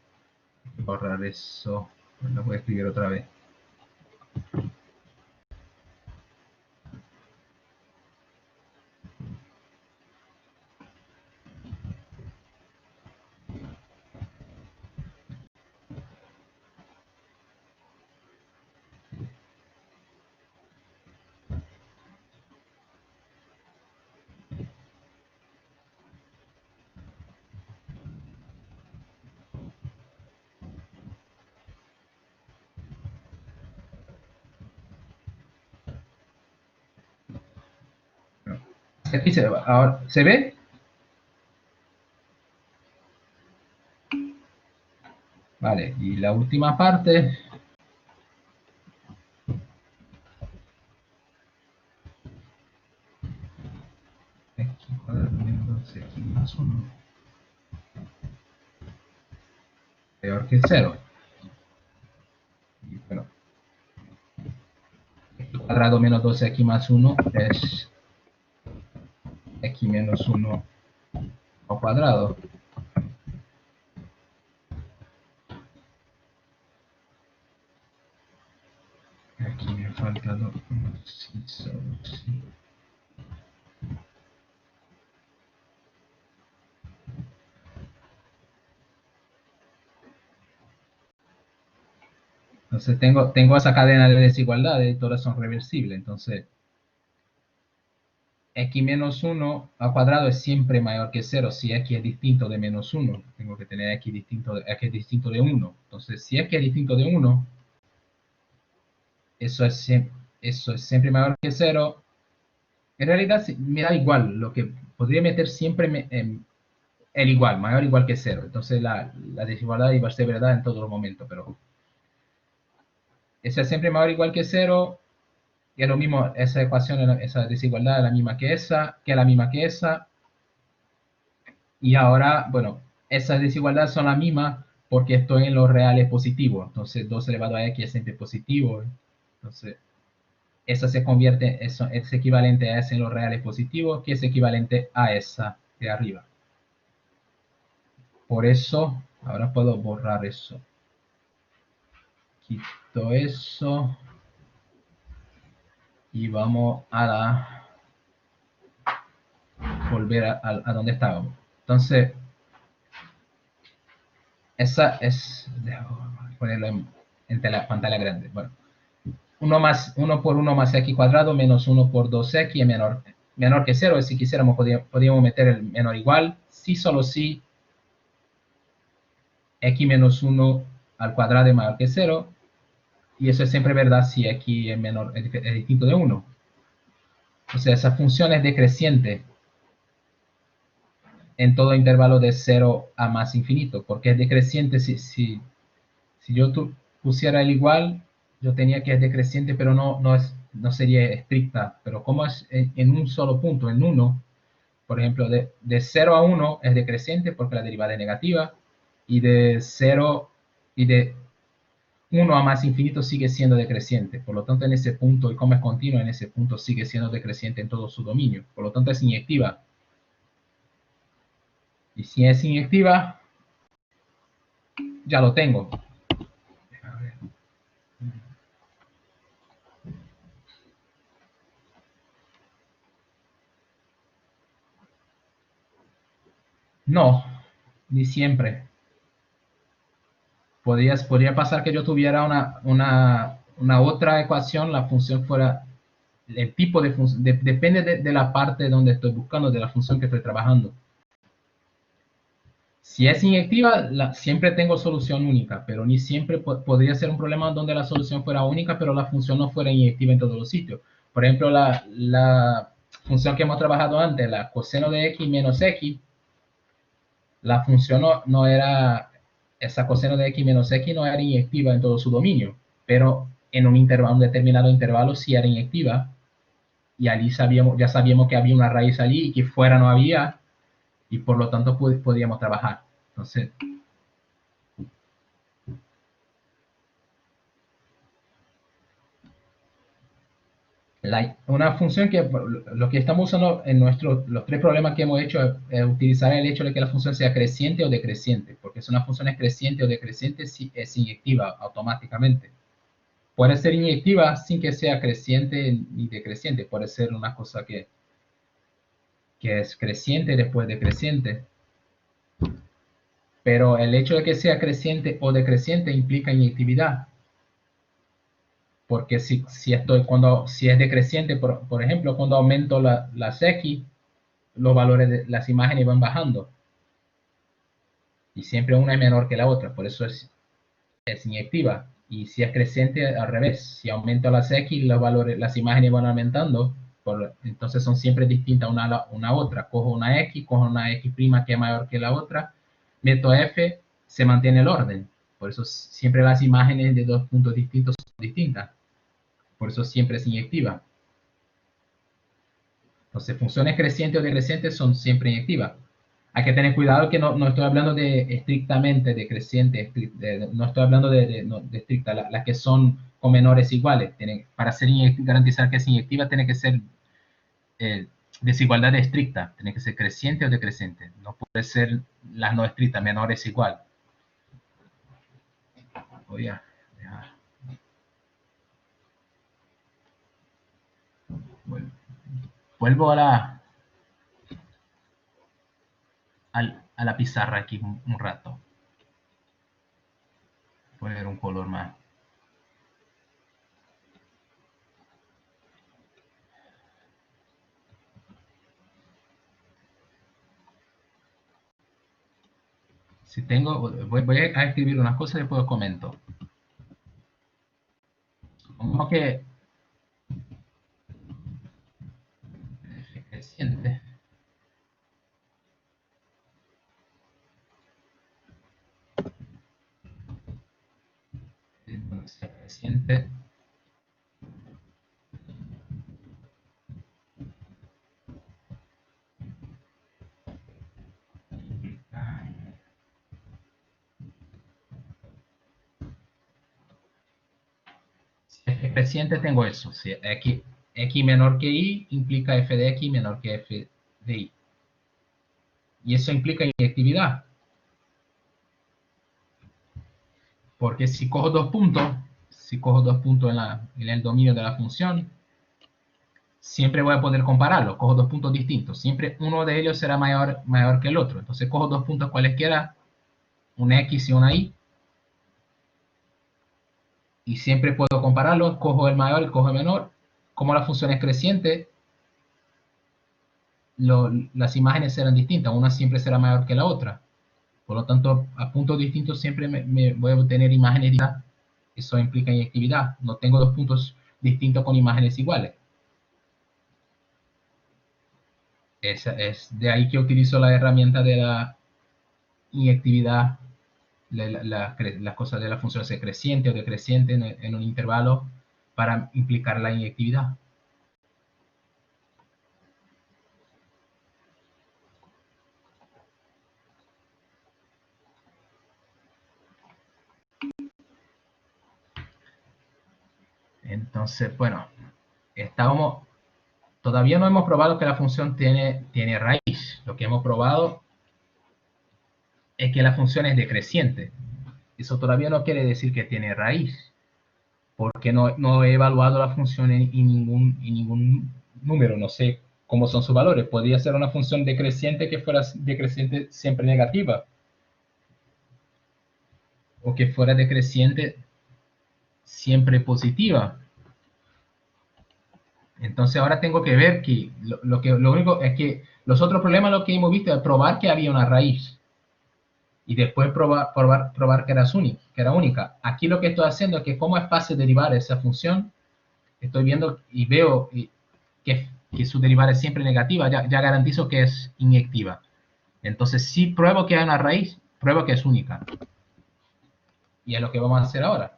Hay que borrar eso. Lo voy a escribir otra vez. Aquí ahora, ¿se ve? Vale, y la última parte. X cuadrado menos x más 1. Peor que 0. Y bueno, x cuadrado menos 2x más 1 es x menos 1 al cuadrado. Aquí me falta dos. Sí, solo sí. Entonces tengo esa cadena de desigualdades y todas son reversibles. Entonces, x menos 1 al cuadrado es siempre mayor que 0 si x es distinto de menos 1. Tengo que tener x distinto de 1. Entonces, si x es distinto de 1, eso es siempre mayor que 0. En realidad me da igual, lo que podría meter siempre el igual, mayor o igual que 0. Entonces la desigualdad iba a ser verdad en todos los momentos, pero eso es siempre mayor o igual que 0. Y es lo mismo, esa ecuación, esa desigualdad es la misma que esa, y ahora, bueno, esas desigualdades son las mismas porque estoy en los reales positivos. Entonces 2 elevado a x es siempre positivo. Entonces, esa se convierte, eso es equivalente a esa en los reales positivos, que es equivalente a esa de arriba. Por eso, ahora puedo borrar eso. Quito eso. Y vamos a volver a donde estábamos. Entonces, esa es, déjame ponerlo en la pantalla grande. Bueno, 1 por 1 más x cuadrado menos 1 por 2x es menor que 0. Si quisiéramos, podríamos meter el menor igual, si solo si x menos 1 al cuadrado es mayor que 0. Y eso es siempre verdad si x es, menor, es distinto de 1. O sea, esa función es decreciente en todo intervalo de 0 a más infinito, porque es decreciente si yo pusiera el igual, yo tenía que es decreciente, pero no sería estricta. Pero como es en un solo punto, en 1, por ejemplo, de 0 a 1 es decreciente porque la derivada es negativa, y de 0 y de 1 a más infinito sigue siendo decreciente. Por lo tanto, en ese punto, y como es continuo, en ese punto sigue siendo decreciente en todo su dominio. Por lo tanto, es inyectiva. Y si es inyectiva, ya lo tengo. No, ni siempre. Podría pasar que yo tuviera una otra ecuación, la función fuera, el tipo de función, depende de la parte donde estoy buscando, de la función que estoy trabajando. Si es inyectiva, siempre tengo solución única, pero ni siempre podría ser un problema donde la solución fuera única, pero la función no fuera inyectiva en todos los sitios. Por ejemplo, la función que hemos trabajado antes, la coseno de x menos x, la función no era, esa coseno de x menos x no era inyectiva en todo su dominio, pero en un determinado intervalo sí era inyectiva, y allí ya sabíamos que había una raíz allí y que fuera no había, y por lo tanto podíamos trabajar. Entonces, una función que lo que estamos usando en los tres problemas que hemos hecho es utilizar el hecho de que la función sea creciente o decreciente, porque si una función es creciente o decreciente, es inyectiva automáticamente. Puede ser inyectiva sin que sea creciente ni decreciente, puede ser una cosa que es creciente después decreciente, pero el hecho de que sea creciente o decreciente implica inyectividad, porque si es decreciente, por ejemplo, cuando aumento las x, los valores de las imágenes van bajando, y siempre una es menor que la otra, por eso es inyectiva. Y si es creciente, al revés, si aumento las x, los valores, las imágenes van aumentando, entonces son siempre distintas una a otra. Cojo una x, cojo una x' que es mayor que la otra, meto f, se mantiene el orden. Por eso siempre las imágenes de dos puntos distintos son distintas. Por eso siempre es inyectiva. Entonces, funciones crecientes o decrecientes son siempre inyectivas. Hay que tener cuidado que no estoy hablando de estrictamente de creciente, no estoy hablando de estricta, las que son con menores iguales. Para garantizar que es inyectiva, tiene que ser desigualdad estricta, tiene que ser creciente o decreciente. No puede ser las no estrictas, menores igual. Voy a dejar. Vuelvo a la pizarra aquí un rato. Poner un color más. Si tengo, voy a escribir unas cosas y después comento. Como que creciente. Creciente. Si es creciente tengo eso. Si x menor que y implica f de x menor que f de y. Y eso implica inyectividad. Porque si cojo dos puntos en el dominio de la función, siempre voy a poder compararlo. Cojo dos puntos distintos. Siempre uno de ellos será mayor que el otro. Entonces cojo dos puntos cualesquiera una X y una Y, y siempre puedo compararlos, cojo el mayor y cojo el menor. Como la función es creciente, las imágenes serán distintas, una siempre será mayor que la otra. Por lo tanto, a puntos distintos siempre me voy a obtener imágenes distintas. Eso implica inyectividad. No tengo dos puntos distintos con imágenes iguales. Es de ahí que utilizo la herramienta de la inyectividad, las cosas de la función creciente o decreciente en un intervalo para implicar la inyectividad. Entonces, bueno, todavía no hemos probado que la función tiene raíz. Lo que hemos probado es que la función es decreciente. Eso todavía no quiere decir que tiene raíz, porque no he evaluado la función en ningún número, no sé cómo son sus valores. Podría ser una función decreciente que fuera decreciente siempre negativa, o que fuera decreciente siempre positiva. Entonces ahora tengo que ver que lo único es que los otros problemas lo que hemos visto es probar que había una raíz y después probar que era única. Aquí lo que estoy haciendo es que como es fácil derivar esa función, estoy viendo y veo que su derivada es siempre negativa, ya garantizo que es inyectiva. Entonces, si pruebo que hay una raíz, pruebo que es única. Y es lo que vamos a hacer ahora.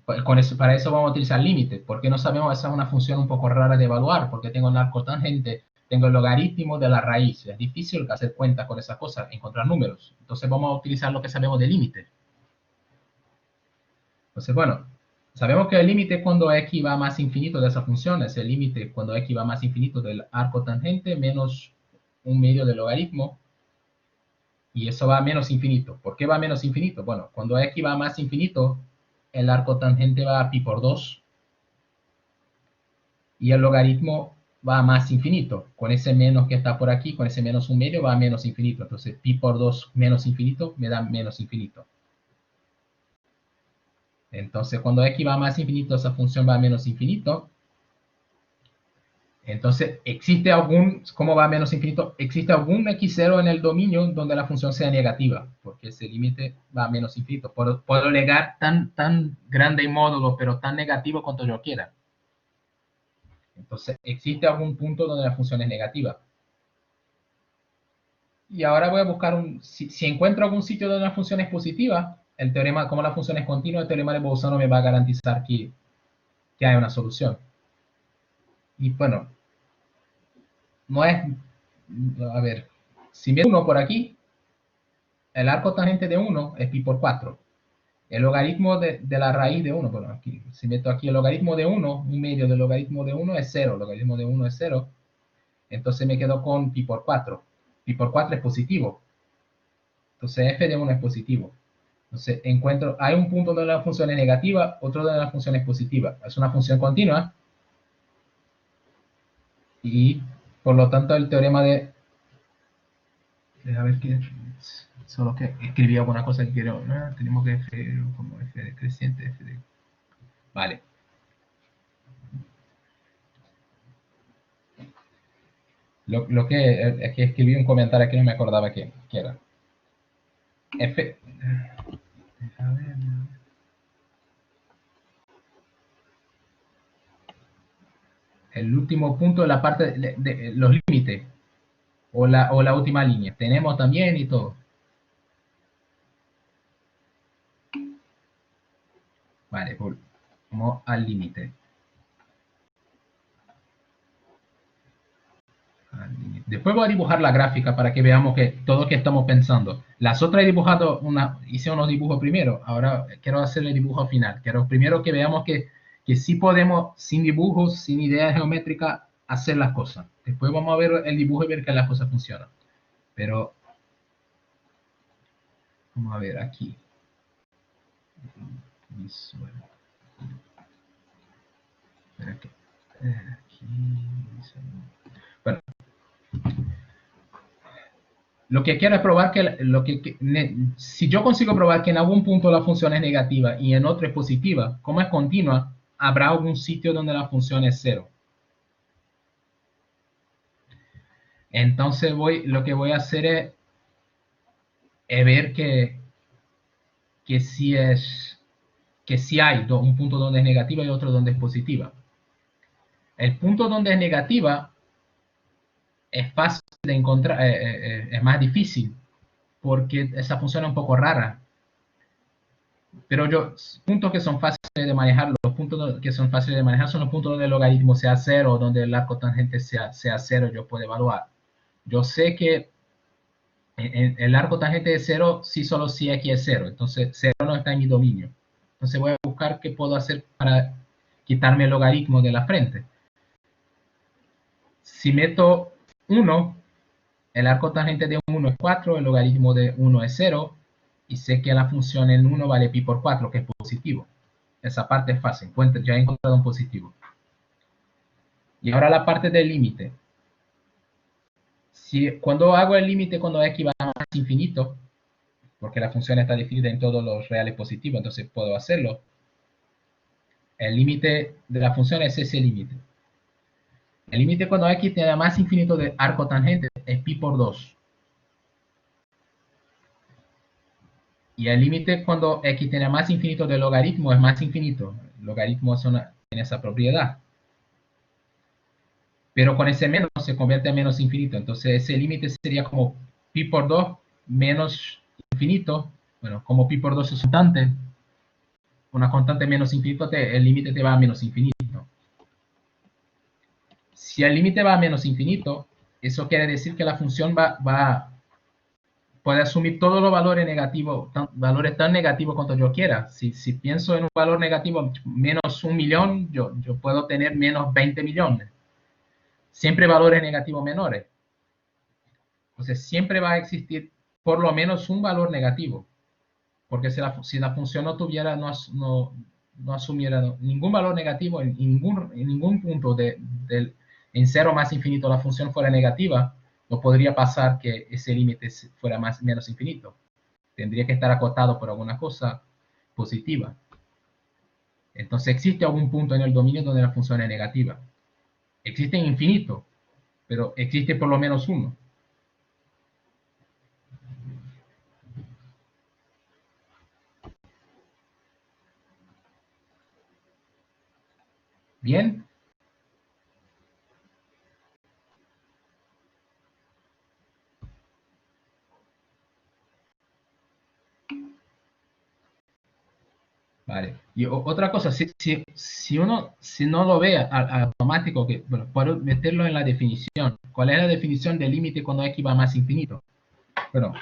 Para eso vamos a utilizar límites, porque no sabemos, esa es una función un poco rara de evaluar, porque tengo el arcotangente, tengo el logaritmo de la raíz. Es difícil hacer cuentas con esas cosas, encontrar números. Entonces vamos a utilizar lo que sabemos de límite. Entonces, bueno, sabemos que el límite cuando x va más infinito de esa función es el límite cuando x va más infinito del arco tangente menos un medio del logaritmo, y eso va a menos infinito. ¿Por qué va a menos infinito? Bueno, cuando x va a más infinito, el arco tangente va a pi por 2 y el logaritmo va a más infinito. Con ese menos que está por aquí, con ese menos un medio, va a menos infinito. Entonces, pi por 2 menos infinito me da menos infinito. Entonces, cuando x va a más infinito, esa función va a menos infinito. Entonces, ¿cómo va a menos infinito? Existe algún x0 en el dominio donde la función sea negativa, porque ese límite va a menos infinito. Puedo negar tan grande módulo, pero tan negativo cuanto yo quiera. Entonces, existe algún punto donde la función es negativa. Y ahora voy a buscar si encuentro algún sitio donde la función es positiva, el teorema, como la función es continua, el teorema de Bolzano me va a garantizar que hay una solución. Y bueno, no es, a ver, si me uno por aquí, el arco tangente de 1 es pi por 4. El logaritmo de la raíz de 1, bueno, aquí, si meto aquí el logaritmo de 1, un medio del logaritmo de 1 es 0, el logaritmo de 1 es 0, entonces me quedo con pi por 4. Pi por 4 es positivo, entonces f de 1 es positivo. Entonces hay un punto donde la función es negativa, otro donde la función es positiva. Es una función continua y por lo tanto el teorema de... A ver qué... Solo que escribí alguna cosa que quiero... tenemos que f como f decreciente, f de... Vale. Lo que es que escribí un comentario que no me acordaba que era. F... A ver... El último punto de la parte de los límites o la última línea. Tenemos también y todo. Vale, vamos al límite. Después voy a dibujar la gráfica para que veamos que todo lo que estamos pensando. Las otras he dibujado, hice unos dibujos primero, ahora quiero hacer el dibujo final. Quiero primero que veamos que sí podemos, sin dibujos, sin idea geométrica, hacer las cosas. Después vamos a ver el dibujo y ver que las cosas funcionan. Pero, vamos a ver aquí. Visual. Aquí. Bueno, Lo que quiero es probar si yo consigo probar que en algún punto la función es negativa y en otro es positiva, como es continua, habrá algún sitio donde la función es cero. Entonces lo que voy a hacer es ver que sí hay un punto donde es negativa y otro donde es positiva. El punto donde es negativa es fácil de encontrar, es más difícil, porque esa función es un poco rara. Pero puntos que son fáciles de manejar, los puntos que son fáciles de manejar son los puntos donde el logaritmo sea cero, donde el arco tangente sea cero, yo puedo evaluar. Yo sé que el arco tangente de cero, sí, solo si x es cero, entonces cero no está en mi dominio. Entonces voy a buscar qué puedo hacer para quitarme el logaritmo de la frente. Si meto 1, el arco tangente de 1 es 4, el logaritmo de 1 es 0, y sé que la función en 1 vale pi por 4, que es positivo. Esa parte es fácil, ya he encontrado un positivo. Y ahora la parte del límite. Cuando hago el límite cuando x va a más infinito, porque la función está definida en todos los reales positivos, entonces puedo hacerlo. El límite de la función es ese límite. El límite cuando x tiene más infinito de arco tangente es pi por 2. Y el límite cuando x tiene más infinito de logaritmo es más infinito. El logaritmo tiene esa propiedad. Pero con ese menos se convierte en menos infinito. Entonces ese límite sería como pi por 2 menos infinito. Bueno, como pi por 2 es una constante menos infinito, el límite te va a menos infinito. Si el límite va a menos infinito, eso quiere decir que la función puede asumir todos los valores negativos, valores tan negativos cuanto yo quiera. Si pienso en un valor negativo menos 1.000.000, yo puedo tener menos 20 millones. Siempre valores negativos menores. Entonces siempre va a existir por lo menos un valor negativo. Porque si la función no tuviera, no asumiera ningún valor negativo en ningún punto en cero más infinito la función fuera negativa, no podría pasar que ese límite fuera menos infinito. Tendría que estar acotado por alguna cosa positiva. Entonces existe algún punto en el dominio donde la función es negativa. Existe en infinito, pero existe por lo menos uno. Bien. Vale. Y otra cosa, si no lo ve automático, bueno, puedo meterlo en la definición. ¿Cuál es la definición del límite cuando x va a más infinito? Bueno,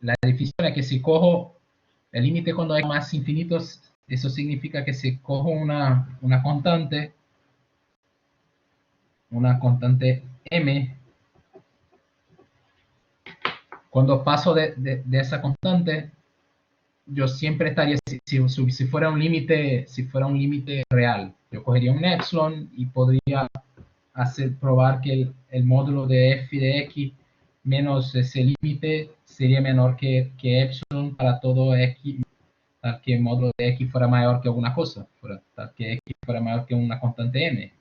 la definición es que si cojo el límite cuando x va a más infinito, eso significa que si cojo una constante m, cuando paso de esa constante, yo siempre estaría, si fuera un límite real, yo cogería un epsilon y podría probar que el módulo de f de x menos ese límite sería menor que epsilon para todo x, tal que el módulo de x fuera mayor que alguna cosa, tal que x fuera mayor que una constante m.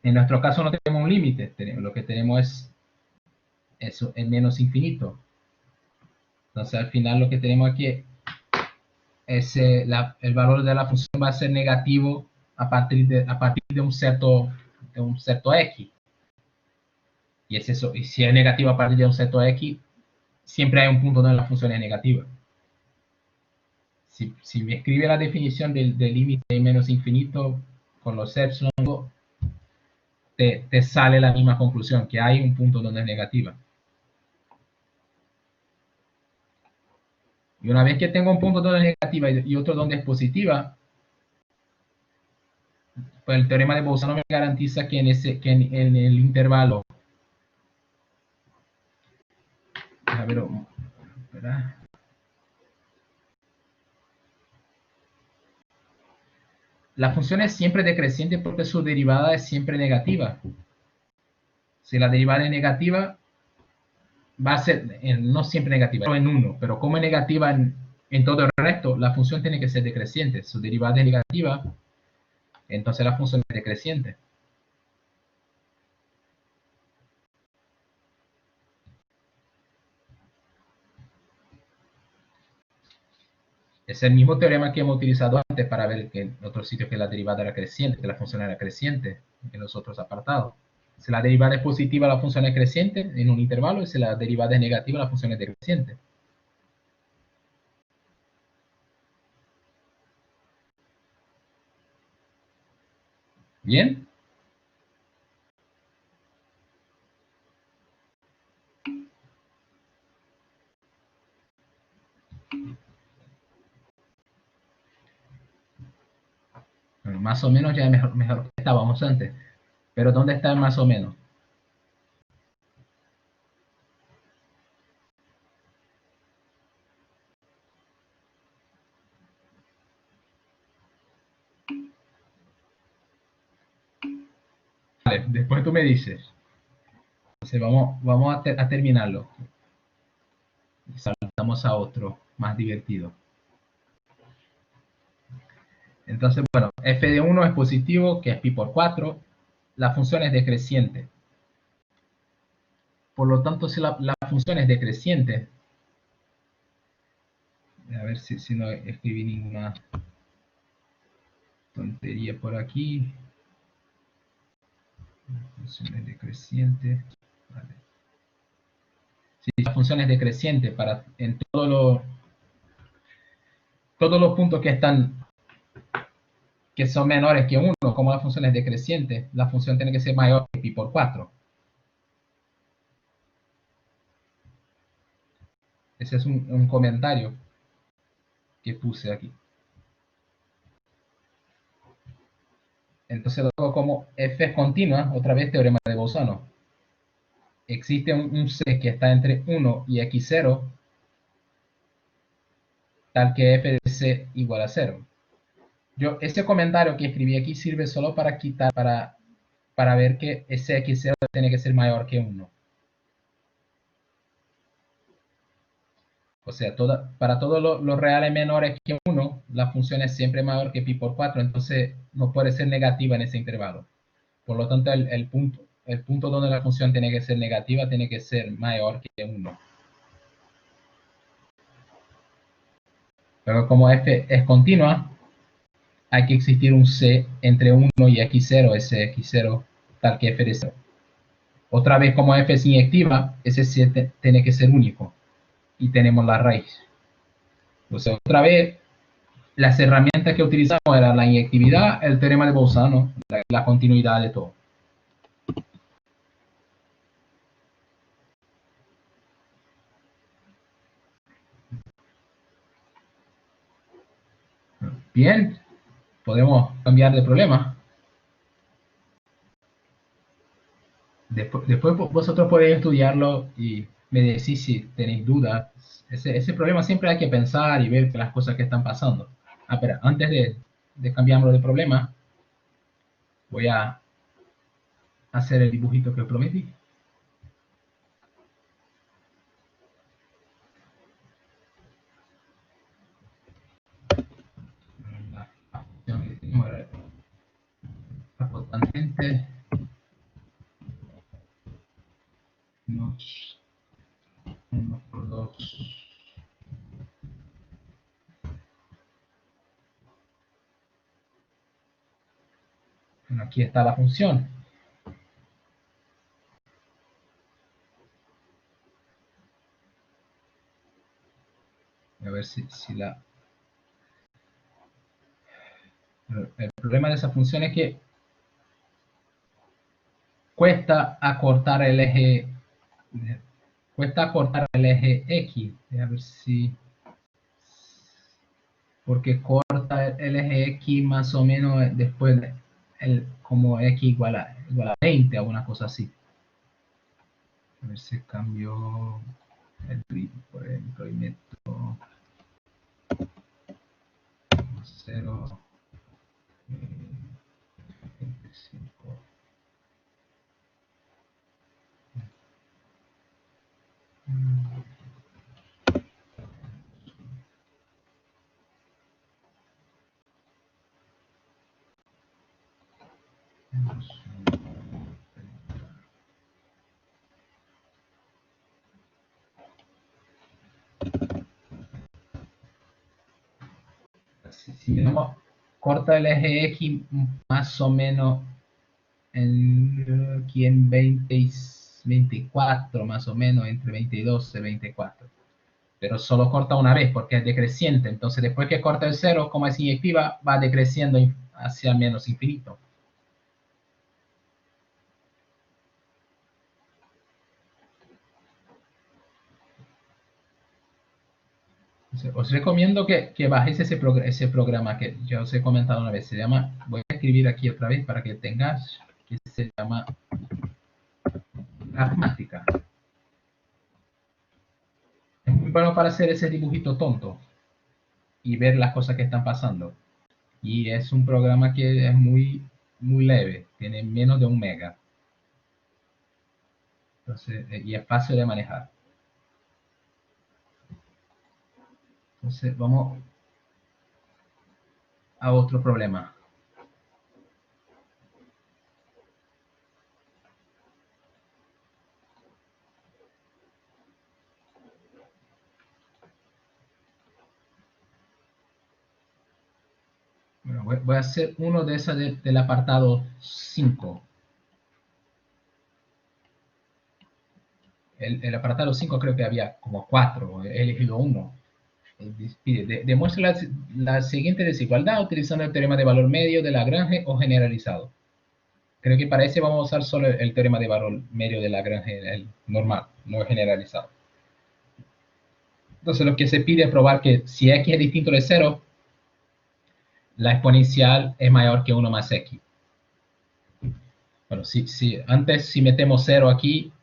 En nuestro caso no tenemos un límite, lo que tenemos es eso, es menos infinito. Entonces al final lo que tenemos aquí es el valor de la función va a ser negativo a partir de un cierto x. Y es eso, y si es negativo a partir de un cierto x, siempre hay un punto donde la función es negativa. Si me escribe la definición del límite menos infinito con los epsilon, te sale la misma conclusión, que hay un punto donde es negativa. Y una vez que tengo un punto donde es negativa y otro donde es positiva, pues el teorema de Bolzano me garantiza que en el intervalo, a ver, ¿verdad? La función es siempre decreciente porque su derivada es siempre negativa. Si la derivada es negativa, va a ser no siempre negativa, pero en uno, pero como es negativa en todo el resto, la función tiene que ser decreciente. Su derivada es negativa, entonces la función es decreciente. Es el mismo teorema que hemos utilizado antes para ver que en otros sitios que la derivada era creciente, que la función era creciente en los otros apartados. Si la derivada es positiva, la función es creciente en un intervalo, y si la derivada es negativa, la función es decreciente. ¿Bien? Bueno, más o menos ya es mejor que estábamos antes. Pero ¿dónde está el más o menos? Vale, después tú me dices. Entonces vamos a terminarlo. Y saltamos a otro más divertido. Entonces, bueno, f de 1 es positivo, que es pi por 4. La función es decreciente. Por lo tanto, si la función es decreciente, a ver si no escribí ninguna tontería por aquí. La función es decreciente. Vale. Si la función es decreciente en todos los puntos que son menores que 1, como la función es decreciente, la función tiene que ser mayor que pi por 4. Ese es un comentario que puse aquí. Entonces, luego como f es continua, otra vez teorema de Bolzano. Existe un c que está entre 1 y x0, tal que f de c igual a 0. Ese comentario que escribí aquí sirve solo para ver que ese x0 tiene que ser mayor que 1. O sea, para todos los reales menores que 1, la función es siempre mayor que pi por 4, entonces no puede ser negativa en ese intervalo. Por lo tanto, el punto donde la función tiene que ser negativa tiene que ser mayor que 1. Pero como f es continua, hay que existir un c entre 1 y x0, ese x0 tal que f de 0. Otra vez, como f es inyectiva, ese c tiene que ser único. Y tenemos la raíz. O sea, otra vez, las herramientas que utilizamos eran la inyectividad, el teorema de Bolzano, la continuidad de todo. Bien, podemos cambiar de problema. Después vosotros podéis estudiarlo y me decís si tenéis dudas. Ese problema siempre hay que pensar y ver las cosas que están pasando. Espera, antes de cambiarlo de problema, voy a hacer el dibujito que prometí. La función que tenemos era la cotangente menos 1 por 2. Bueno, aquí está la función. A ver si la... El problema de esa función es que cuesta acortar el eje X. A ver si... Porque corta el eje X más o menos después como X igual a 20 o una cosa así. A ver si cambio el grid, por ejemplo, y meto 0, 25. Si miramos, corta el eje X más o menos aquí en 20 24, más o menos, entre 22 y 24. Pero solo corta una vez porque es decreciente. Entonces, después que corta el cero, como es inyectiva, va decreciendo hacia menos infinito. Os recomiendo que bajéis ese programa que ya os he comentado una vez. Se llama, voy a escribir aquí otra vez para que tengas, que se llama Pragmática. Es muy bueno para hacer ese dibujito tonto y ver las cosas que están pasando. Y es un programa que es muy leve, tiene menos de 1 mega. Entonces, y es fácil de manejar. Entonces, vamos a otro problema. Bueno, voy a hacer uno de esas del apartado 5. El apartado 5 creo que había como 4, he elegido uno. Demuestra la siguiente desigualdad utilizando el teorema de valor medio de Lagrange o generalizado. Creo que para ese vamos a usar solo el teorema de valor medio de Lagrange, el normal, no el generalizado. Entonces lo que se pide es probar que si x es distinto de 0, la exponencial es mayor que 1 más x. Bueno, antes si metemos 0 aquí,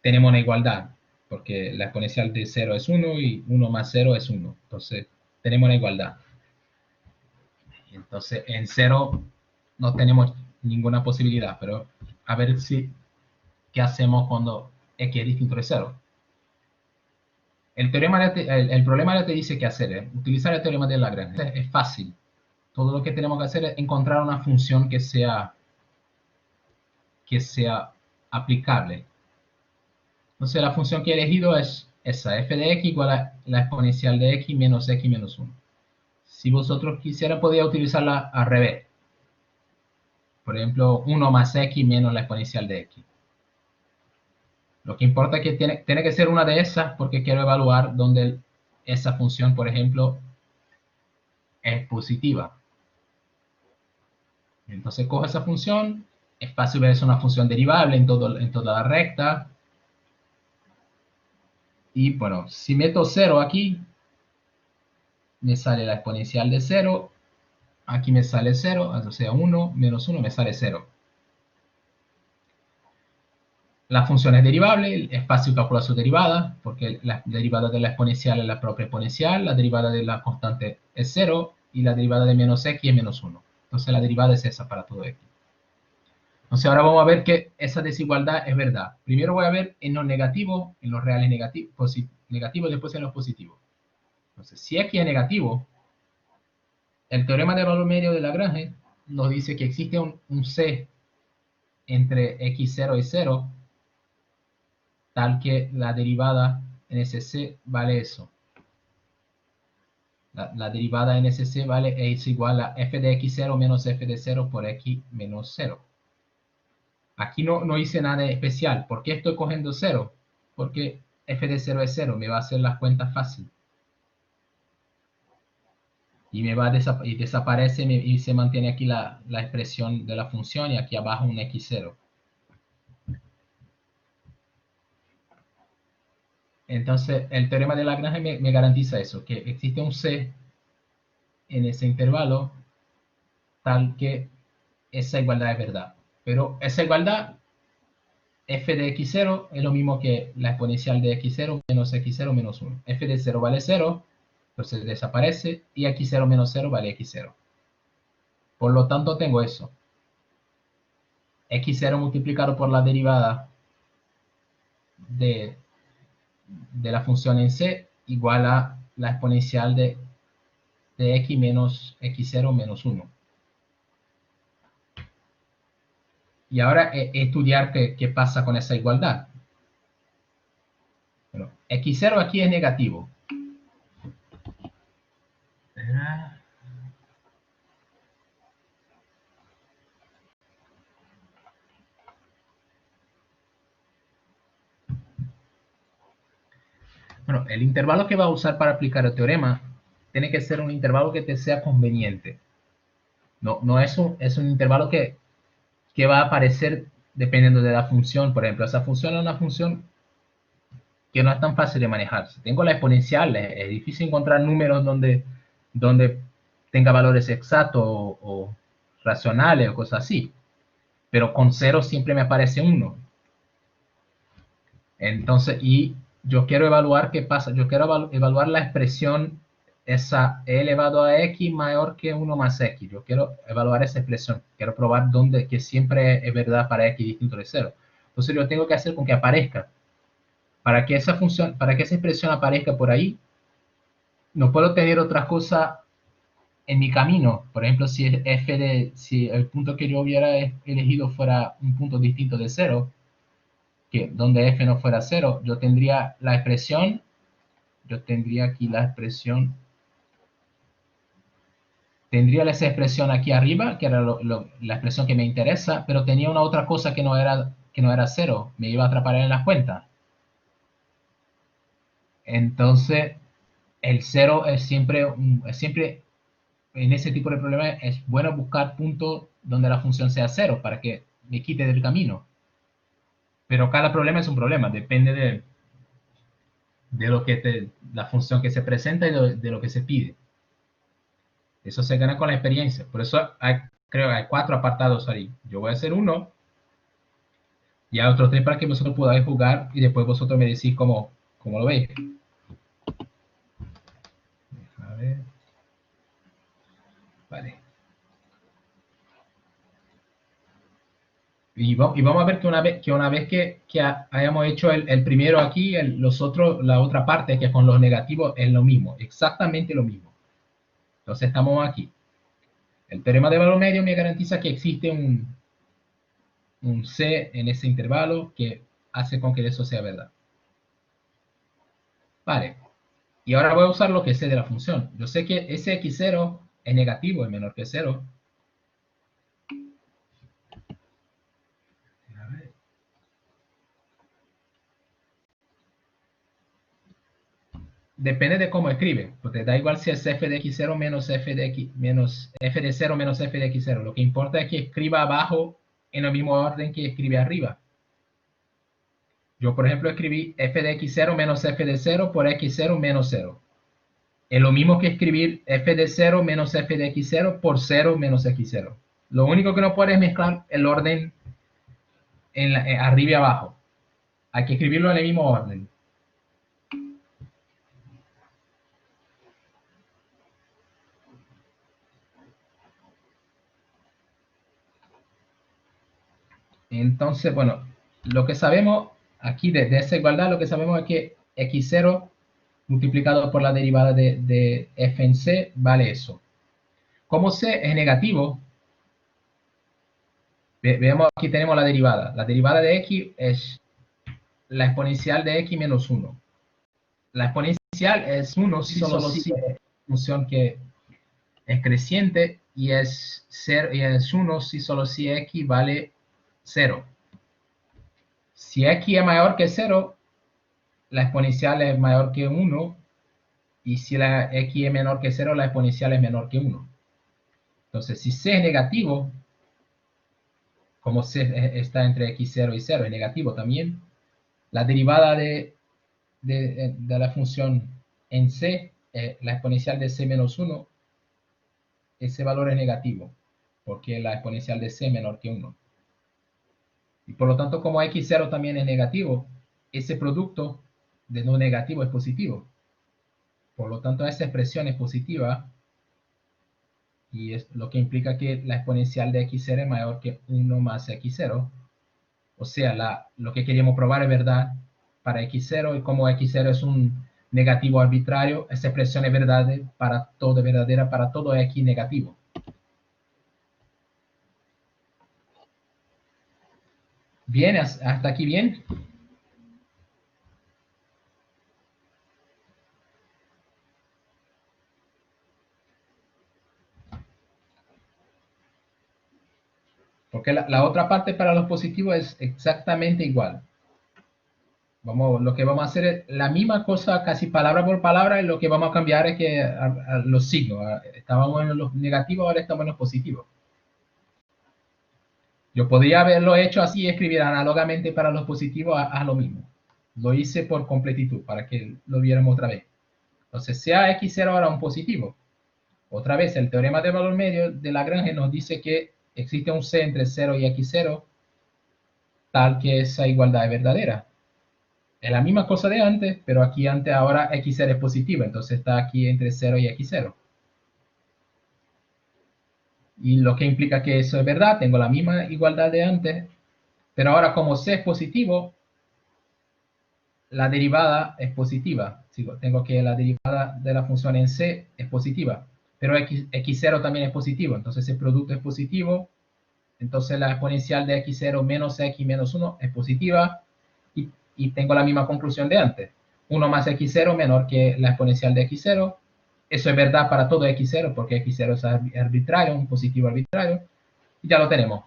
tenemos una igualdad, porque la exponencial de 0 es 1 y 1 más 0 es 1. Entonces tenemos una igualdad. Entonces en 0 no tenemos ninguna posibilidad, pero a ver qué hacemos cuando x es distinto de 0. El problema ya te dice qué hacer, utilizar el teorema de Lagrange. Es fácil. Todo lo que tenemos que hacer es encontrar una función que sea aplicable. Entonces la función que he elegido es esa, f de x igual a la exponencial de x menos 1. Si vosotros quisieran, podría utilizarla al revés. Por ejemplo, 1 más x menos la exponencial de x. Lo que importa es que tiene que ser una de esas porque quiero evaluar donde esa función, por ejemplo, es positiva. Entonces cojo esa función, es fácil ver, es una función derivable en toda la recta. Y bueno, si meto 0 aquí, me sale la exponencial de 0. Aquí me sale 0, o sea 1 menos 1 me sale 0. La función es derivable, es fácil calcular su derivada, porque la derivada de la exponencial es la propia exponencial, la derivada de la constante es 0, y la derivada de menos x es menos 1. Entonces la derivada es esa para todo x. Entonces ahora vamos a ver que esa desigualdad es verdad. Primero voy a ver en los negativos, en los reales negativos, y después en los positivos. Entonces, si x es negativo, el teorema de valor medio de Lagrange nos dice que existe un c entre x0 y 0, tal que la derivada en ese c vale eso. La derivada en ese c es igual a f de x0 menos f de 0 por x menos 0. Aquí no hice nada especial. ¿Por qué estoy cogiendo 0? Porque f de 0 es 0, me va a hacer las cuentas fácil. Y desaparece y se mantiene aquí la expresión de la función y aquí abajo un x0. Entonces, el teorema de Lagrange me garantiza eso, que existe un c en ese intervalo tal que esa igualdad es verdad. Pero esa igualdad, f de x0 es lo mismo que la exponencial de x0 menos 1. F de 0 vale 0, entonces desaparece, y x0 menos 0 vale x0. Por lo tanto, tengo eso. x0 multiplicado por la derivada de la función en c igual a la exponencial de x menos x0 menos 1. Y ahora estudiar qué pasa con esa igualdad. Bueno, x0 aquí es negativo. Bueno, el intervalo que va a usar para aplicar el teorema tiene que ser un intervalo que te sea conveniente. No es un intervalo que va a aparecer dependiendo de la función. Por ejemplo, esa función es una función que no es tan fácil de manejar. Si tengo la exponencial, es difícil encontrar números donde tenga valores exactos o racionales o cosas así. Pero con cero siempre me aparece uno. Entonces, y yo quiero evaluar qué pasa. Yo quiero evaluar la expresión esa e elevado a x mayor que 1 más x. Yo quiero evaluar esa expresión. Quiero probar que siempre es verdad para x distinto de 0. Entonces, yo tengo que hacer con que aparezca. Para que esa función, para que esa expresión aparezca por ahí, no puedo tener otra cosa en mi camino. Por ejemplo, si el punto que yo hubiera elegido fuera un punto distinto de 0, que donde f no fuera 0, yo tendría la expresión, yo tendría aquí la expresión, tendría esa expresión aquí arriba, que era la expresión que me interesa, pero tenía una otra cosa que no era 0, me iba a atrapar en las cuentas. Entonces, el 0 es siempre en ese tipo de problemas es bueno buscar puntos donde la función sea 0 para que me quite del camino. Pero cada problema es un problema, depende de la función que se presenta y de lo que se pide. Eso se gana con la experiencia. Por eso creo que hay 4 apartados ahí. Yo voy a hacer uno y hay otros 3 para que vosotros podáis jugar y después vosotros me decís cómo lo veis. A ver. Vale. Y vamos a ver que una vez que hayamos hecho el primero aquí, la otra parte que es con los negativos es lo mismo, exactamente lo mismo. Entonces estamos aquí. El teorema de valor medio me garantiza que existe un C en ese intervalo que hace con que eso sea verdad. Vale. Y ahora voy a usar lo que sé de la función. Yo sé que ese x0 es negativo, es menor que 0. Depende de cómo escribe, porque da igual si es f de x0 menos f de x menos f de 0 menos f de x0. Lo que importa es que escriba abajo en el mismo orden que escribe arriba. Yo, por ejemplo, escribí f de x0 menos f de 0 por x0 menos 0. Es lo mismo que escribir f de 0 menos f de x0 por 0 menos x0. Lo único que no puede es mezclar el orden arriba y abajo. Hay que escribirlo en el mismo orden. Entonces, bueno, lo que sabemos aquí de esa igualdad, lo que sabemos es que x0 multiplicado por la derivada de f en c vale eso. Como c es negativo, veamos aquí tenemos la derivada. La derivada de x es la exponencial de x menos 1. La exponencial es 1 si solo si es función que es creciente y es 1 si solo si x vale 0. Si x es mayor que 0, la exponencial es mayor que 1, y si la x es menor que 0, la exponencial es menor que 1. Entonces, si c es negativo, como c está entre x0 y 0, es negativo también, la derivada de la función en c, la exponencial de c menos 1, ese valor es negativo, porque la exponencial de c es menor que 1. Y por lo tanto, como x0 también es negativo, ese producto de no negativo es positivo. Por lo tanto, esa expresión es positiva, y es lo que implica que la exponencial de x0 es mayor que 1 más x0. O sea, lo que queríamos probar es verdad para x0, y como x0 es un negativo arbitrario, esa expresión es verdadera para todo x negativo. Bien, hasta aquí bien. Porque la otra parte para los positivos es exactamente igual. Lo que vamos a hacer es la misma cosa, casi palabra por palabra, y lo que vamos a cambiar es que a los signos. Estábamos en los negativos, ahora estamos en los positivos. Yo podría haberlo hecho así y escribir análogamente para los positivos a lo mismo. Lo hice por completitud, para que lo viéramos otra vez. Entonces, sea x0 ahora un positivo. Otra vez, el teorema de valor medio de Lagrange nos dice que existe un C entre 0 y x0, tal que esa igualdad es verdadera. Es la misma cosa de antes, pero aquí antes ahora x0 es positiva, entonces está aquí entre 0 y x0. Y lo que implica que eso es verdad, tengo la misma igualdad de antes, pero ahora como c es positivo, la derivada es positiva. Tengo que la derivada de la función en c es positiva, pero x0 también es positivo, entonces el producto es positivo, entonces la exponencial de x0 menos x menos 1 es positiva, y tengo la misma conclusión de antes. 1 más x0 menor que la exponencial de x0. Eso es verdad para todo x0, porque x0 es arbitrario, un positivo arbitrario, y ya lo tenemos.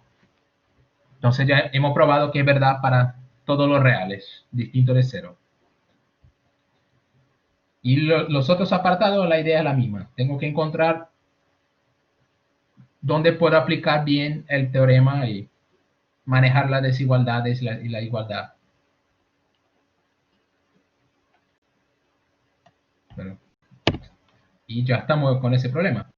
Entonces ya hemos probado que es verdad para todos los reales, distinto de 0. Y los otros apartados, la idea es la misma. Tengo que encontrar dónde puedo aplicar bien el teorema y manejar las desigualdades y la igualdad. Bueno, y ya estamos con ese problema.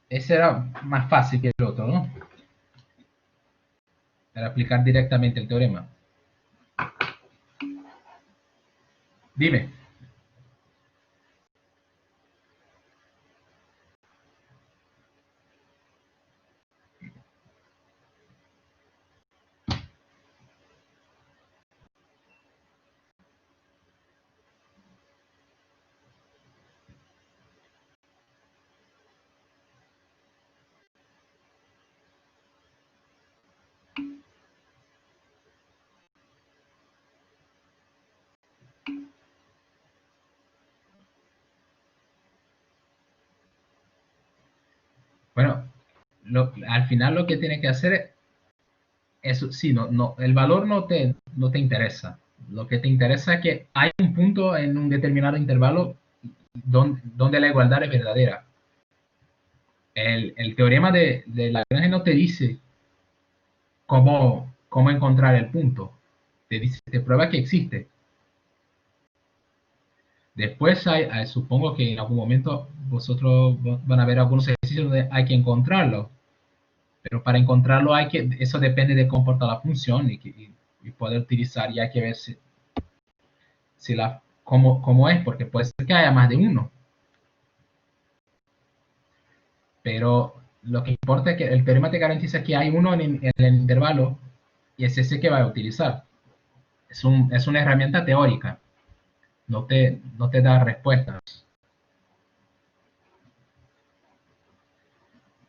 Ese era más fácil que el otro, ¿no? Era aplicar directamente el teorema. Dime. Bueno, al final lo que tienes que hacer es, sí, el valor no te interesa. Lo que te interesa es que hay un punto en un determinado intervalo donde la igualdad es verdadera. El teorema de Lagrange no te dice cómo encontrar el punto. Te prueba que existe. Después supongo que en algún momento vosotros van a ver algunos ejercicios donde hay que encontrarlo. Pero para encontrarlo eso depende de cómo comporta la función y poder utilizar, y hay que ver cómo es, porque puede ser que haya más de uno. Pero lo que importa es que el teorema te garantiza que hay uno en el intervalo, y es ese que va a utilizar. Es una herramienta teórica, no te da respuestas.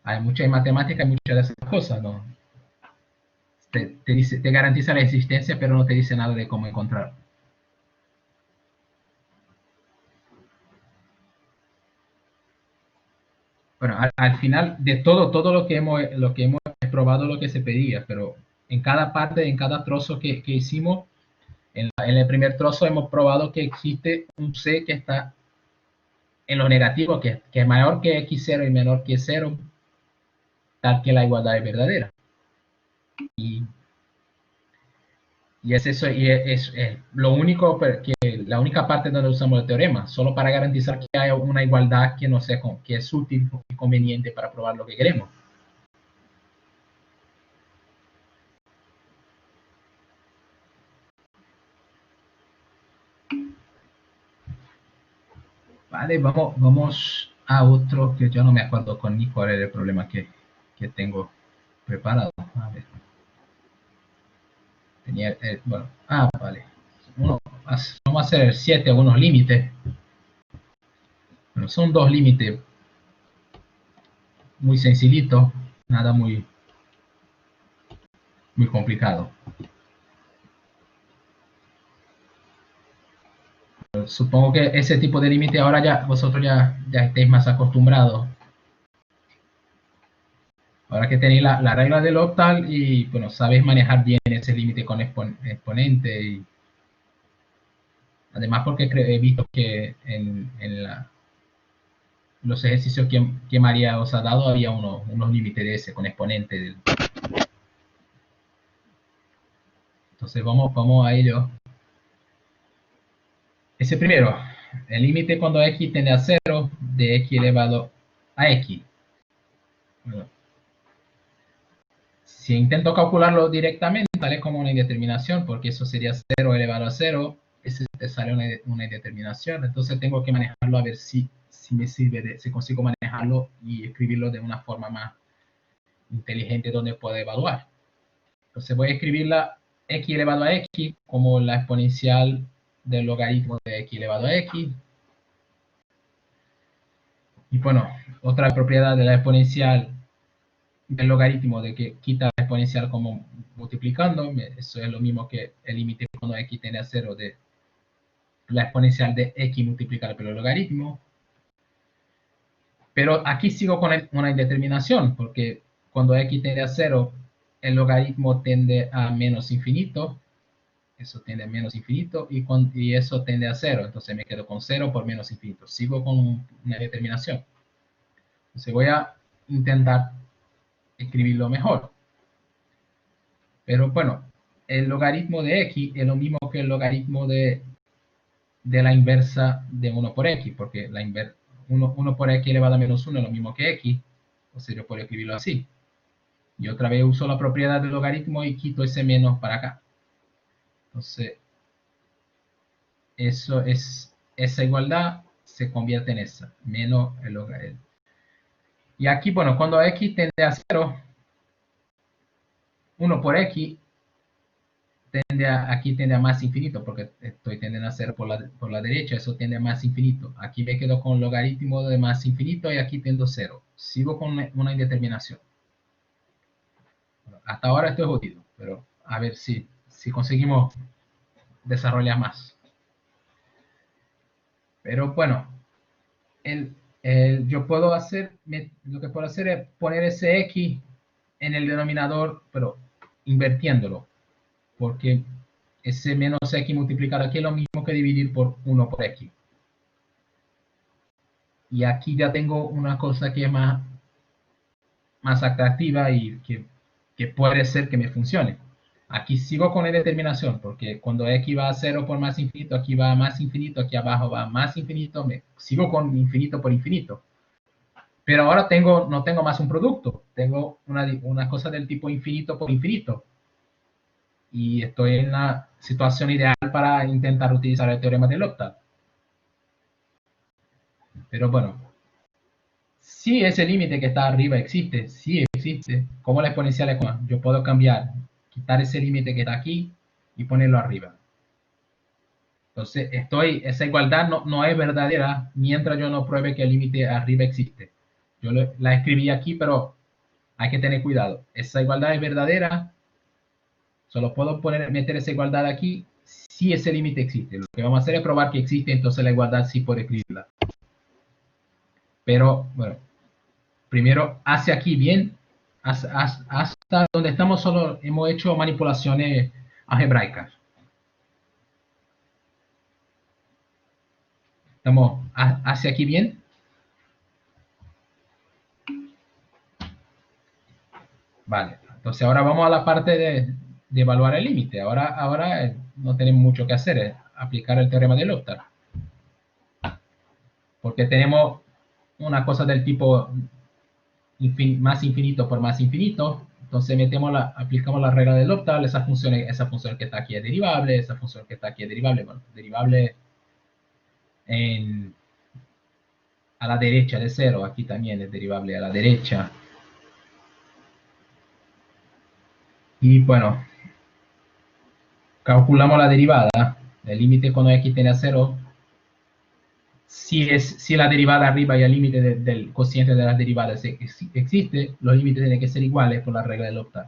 Hay mucha matemática y muchas de esas cosas, ¿no? Te garantiza la existencia, pero no te dice nada de cómo encontrarlo. Bueno, al final de todo lo que hemos probado lo que se pedía, pero en cada parte, en cada trozo que hicimos, en el primer trozo hemos probado que existe un C que está en lo negativo, que es mayor que x0 y menor que 0, tal que la igualdad es verdadera. Y es eso, y es lo único que la única parte donde usamos el teorema, solo para garantizar que haya una igualdad que no sea que es útil y conveniente para probar lo que queremos. Vale, vamos a otro que yo no me acuerdo con ni cuál era el problema que tengo preparado. A ver. Tenía, bueno, vale. Vamos a hacer el 7, algunos límites. Bueno, son dos límites muy sencillitos, nada muy muy complicado. Supongo que ese tipo de límite ahora ya vosotros ya estéis más acostumbrados. Ahora que tenéis la regla del octal y bueno, sabéis manejar bien ese límite con exponente. Y además porque he visto que en los ejercicios que María os ha dado había unos límites de ese con exponente. Entonces vamos a ello. Ese primero, el límite cuando x tiende a 0 de x elevado a x. Bueno, si intento calcularlo directamente, sale como una indeterminación, porque eso sería 0 elevado a 0. Ese te sale una indeterminación. Entonces tengo que manejarlo a ver si me sirve, si consigo manejarlo y escribirlo de una forma más inteligente donde pueda evaluar. Entonces voy a escribir la x elevado a x como la exponencial del logaritmo de x elevado a x. Y bueno, otra propiedad de la exponencial del logaritmo de que quita la exponencial como multiplicando, eso es lo mismo que el límite cuando x tiende a 0 de la exponencial de x multiplicada por el logaritmo. Pero aquí sigo con una indeterminación, porque cuando x tiende a 0, el logaritmo tiende a menos infinito, eso tiende a menos infinito, y eso tiende a 0, entonces me quedo con 0 por menos infinito. Sigo con una determinación. Entonces voy a intentar escribirlo mejor. Pero bueno, el logaritmo de x es lo mismo que el logaritmo de la inversa de 1 por x, porque 1 por x elevado a menos 1 es lo mismo que x, o sea, yo puedo escribirlo así. Y otra vez uso la propiedad del logaritmo y quito ese menos para acá. Entonces, esa igualdad se convierte en esa, menos el logaritmo. Y aquí, bueno, cuando x tiende a 0, 1 por x aquí tiende a más infinito, porque estoy tendiendo a 0 por la derecha, eso tiende a más infinito. Aquí me quedo con logaritmo de más infinito y aquí tengo 0. Sigo con una indeterminación. Bueno, hasta ahora estoy jodido, pero a ver si conseguimos desarrollar más. Pero bueno, yo puedo hacer, lo que puedo hacer es poner ese x en el denominador, pero invirtiéndolo, porque ese menos x multiplicado aquí es lo mismo que dividir por 1 por x. Y aquí ya tengo una cosa que es más atractiva y que puede ser que me funcione. Aquí sigo con la determinación, porque cuando x va a 0 por más infinito, aquí va a más infinito, aquí abajo va a más infinito, sigo con infinito por infinito. Pero ahora no tengo más un producto, tengo una cosa del tipo infinito por infinito. Y estoy en la situación ideal para intentar utilizar el teorema de L'Hopital. Pero bueno, si ese límite que está arriba existe, sí existe, como la exponencial es, yo puedo cambiar, quitar ese límite que está aquí y ponerlo arriba. Entonces, esa igualdad no es verdadera mientras yo no pruebe que el límite arriba existe. Yo la escribí aquí, pero hay que tener cuidado. Esa igualdad es verdadera, solo puedo meter esa igualdad aquí si ese límite existe. Lo que vamos a hacer es probar que existe, entonces la igualdad sí puedo escribirla. Pero, bueno, primero hacia aquí bien, hasta donde estamos solo hemos hecho manipulaciones algebraicas. Estamos hacia aquí bien. Vale, entonces ahora vamos a la parte de evaluar el límite. Ahora no tenemos mucho que hacer, es aplicar el teorema de L'Hopital. Porque tenemos una cosa del tipo más infinito por más infinito. Entonces aplicamos la regla de L'Hopital, esa función que está aquí es derivable, esa función que está aquí es derivable. Bueno, derivable a la derecha de 0, aquí también es derivable a la derecha. Y bueno, calculamos la derivada, el límite cuando x tiende a 0. Si la derivada arriba y el límite del cociente de las derivadas existe, los límites tienen que ser iguales por la regla de L'Hopital.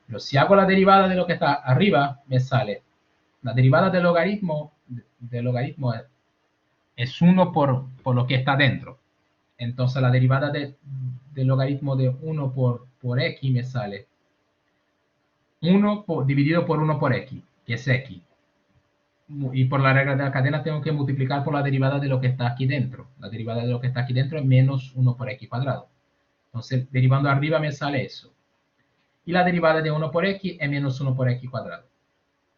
Pero si hago la derivada de lo que está arriba, me sale la derivada del logaritmo es 1 por lo que está dentro. Entonces la derivada del logaritmo de 1 por x me sale 1 dividido por 1 por x, que es x. Y por la regla de la cadena tengo que multiplicar por la derivada de lo que está aquí dentro. La derivada de lo que está aquí dentro es menos 1 por x cuadrado. Entonces, derivando arriba me sale eso. Y la derivada de 1 por x es menos 1 por x cuadrado.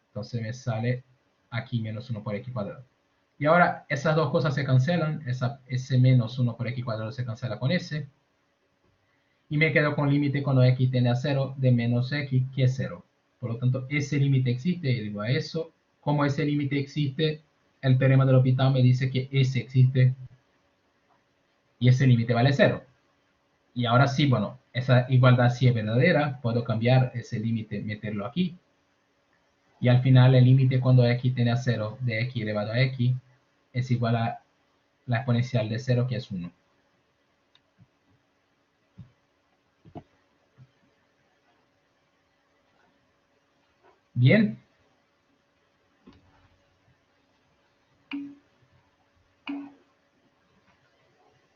Entonces me sale aquí menos 1 por x cuadrado. Y ahora esas dos cosas se cancelan. Ese menos 1 por x cuadrado se cancela con ese. Y me quedo con límite cuando x tiende a 0 de menos x, que es 0. Por lo tanto, ese límite existe. Y digo a eso, como ese límite existe, el teorema de L'Hopital me dice que ese existe y ese límite vale 0. Y ahora sí, bueno, esa igualdad sí es verdadera. Puedo cambiar ese límite, meterlo aquí. Y al final el límite cuando x tiende a 0 de x elevado a x es igual a la exponencial de 0, que es 1. Bien.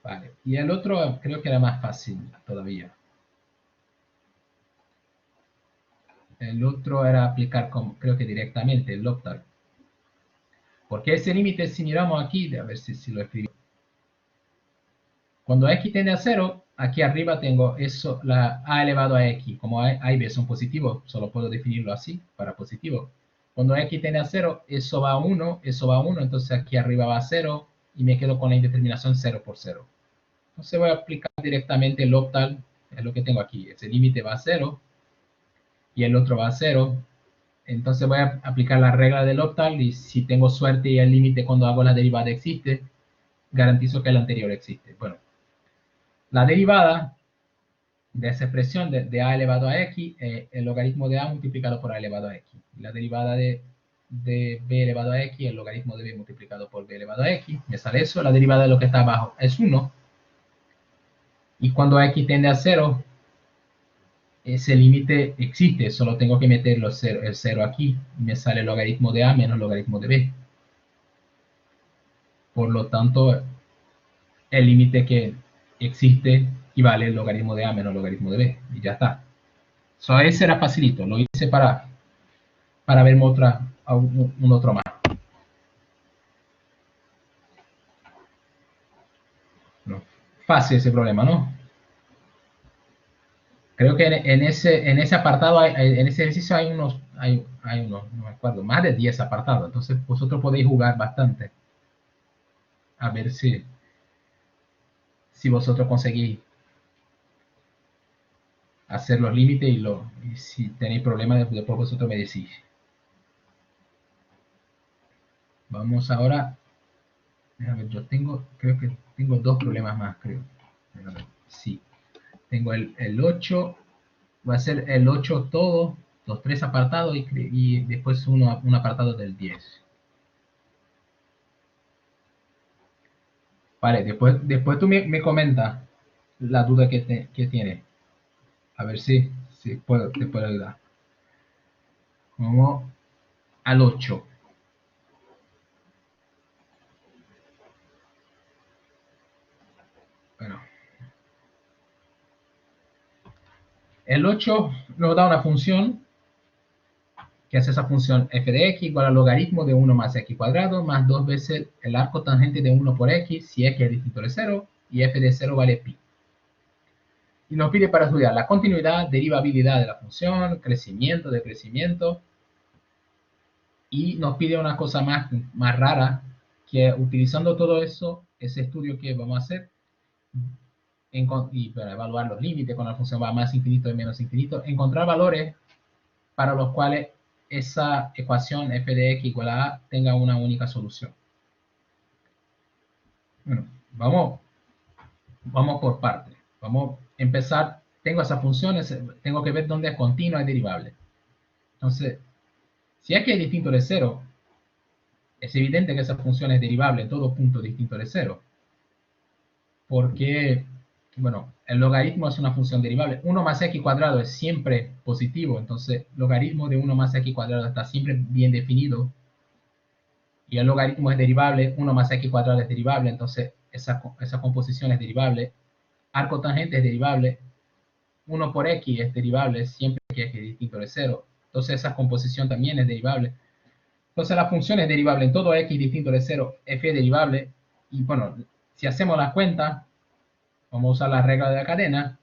Vale. Y el otro creo que era más fácil todavía. El otro era aplicar, creo que directamente, el L'Hopital. Porque ese límite, si miramos aquí, a ver si lo escribo. Cuando x tiende a 0, aquí arriba tengo eso, la a elevado a x. Como a y b son positivos, solo puedo definirlo así, para positivo. Cuando x tiende a 0, eso va a 1, eso va a 1, entonces aquí arriba va a 0, y me quedo con la indeterminación 0 por 0. Entonces voy a aplicar directamente el L'Hopital, es lo que tengo aquí. Ese límite va a 0, y el otro va a 0. Entonces voy a aplicar la regla del L'Hopital, y si tengo suerte y el límite cuando hago la derivada existe, garantizo que el anterior existe. Bueno, la derivada de esa expresión de a elevado a x, el logaritmo de a multiplicado por a elevado a x. La derivada de b elevado a x, el logaritmo de b multiplicado por b elevado a x, me sale eso. La derivada de lo que está abajo es 1. Y cuando x tiende a 0, ese límite existe, solo tengo que meter el 0 aquí, y me sale el logaritmo de a menos el logaritmo de b. Por lo tanto, el límite que existe equivale al logaritmo de a menos el logaritmo de b, y ya está. Ese era facilito, lo hice para verme un otro más. No, fácil ese problema, ¿no? Creo que en ese apartado, en ese ejercicio hay unos, no me acuerdo, más de 10 apartados. Entonces vosotros podéis jugar bastante. A ver si vosotros conseguís hacer los límites, y si tenéis problemas, después vosotros me decís. Vamos ahora. A ver, creo que tengo dos problemas más, creo. A ver, sí. Tengo el 8, va a ser el 8 todo, los 3 apartados, y después un apartado del 10. Vale, después tú me comentas la duda que tiene. A ver si te puedo ayudar. Vamos al 8. Bueno, el 8 nos da una función, que es esa función f de x igual al logaritmo de 1 más x cuadrado más 2 veces el arco tangente de 1 por x si x es distinto de 0 y f de 0 vale pi. Y nos pide para estudiar la continuidad, derivabilidad de la función, crecimiento, decrecimiento, y nos pide una cosa más rara, que utilizando todo eso, ese estudio que vamos a hacer, y para evaluar los límites cuando la función va más infinito y menos infinito, encontrar valores para los cuales esa ecuación f de x igual a a tenga una única solución. Bueno, vamos por partes. Vamos a empezar. Tengo esas funciones, tengo que ver dónde es continua y derivable. Entonces, si x es distinto de 0, es evidente que esa función es derivable en todo punto distinto de 0. Porque bueno, el logaritmo es una función derivable. 1 más x cuadrado es siempre positivo, entonces logaritmo de 1 más x cuadrado está siempre bien definido. Y el logaritmo es derivable, 1 más x cuadrado es derivable, entonces esa composición es derivable. Arco tangente es derivable, 1 por x es derivable siempre que x es distinto de 0. Entonces esa composición también es derivable. Entonces la función es derivable en todo x distinto de 0, f es derivable. Y bueno, si hacemos la cuenta, vamos a usar la regla de la cadena.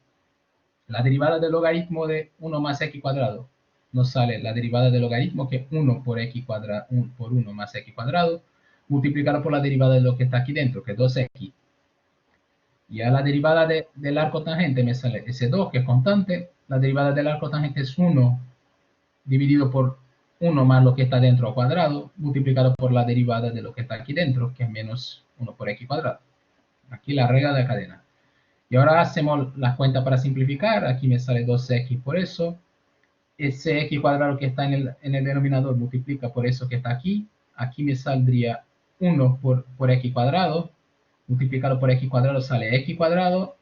La derivada del logaritmo de 1 más x cuadrado nos sale la derivada del logaritmo, que es 1 por x cuadrado, 1 por 1 más x cuadrado, multiplicado por la derivada de lo que está aquí dentro, que es 2x. Y a la derivada del arco tangente me sale ese 2, que es constante. La derivada del arco tangente es 1 dividido por 1 más lo que está dentro al cuadrado, multiplicado por la derivada de lo que está aquí dentro, que es menos 1 por x cuadrado. Aquí la regla de la cadena. Y ahora hacemos las cuentas para simplificar. Aquí me sale 2x por eso. Ese x cuadrado que está en el denominador multiplica por eso que está aquí. Aquí me saldría 1 por x cuadrado. Multiplicado por x cuadrado sale x cuadrado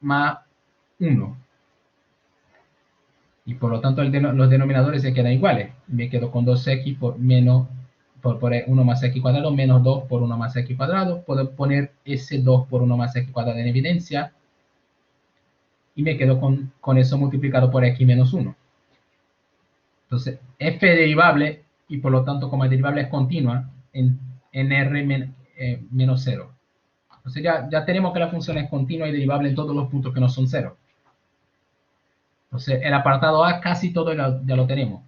más 1. Y por lo tanto los denominadores se quedan iguales. Me quedo con 2x por menos por 1 más x cuadrado menos 2 por 1 más x cuadrado. Puedo poner ese 2 por 1 más x cuadrado en evidencia. Y me quedo con eso multiplicado por x menos 1. Entonces, f es derivable y por lo tanto, como es derivable es continua en r menos 0. Entonces ya tenemos que la función es continua y derivable en todos los puntos que no son 0. Entonces, el apartado A casi todo ya lo tenemos.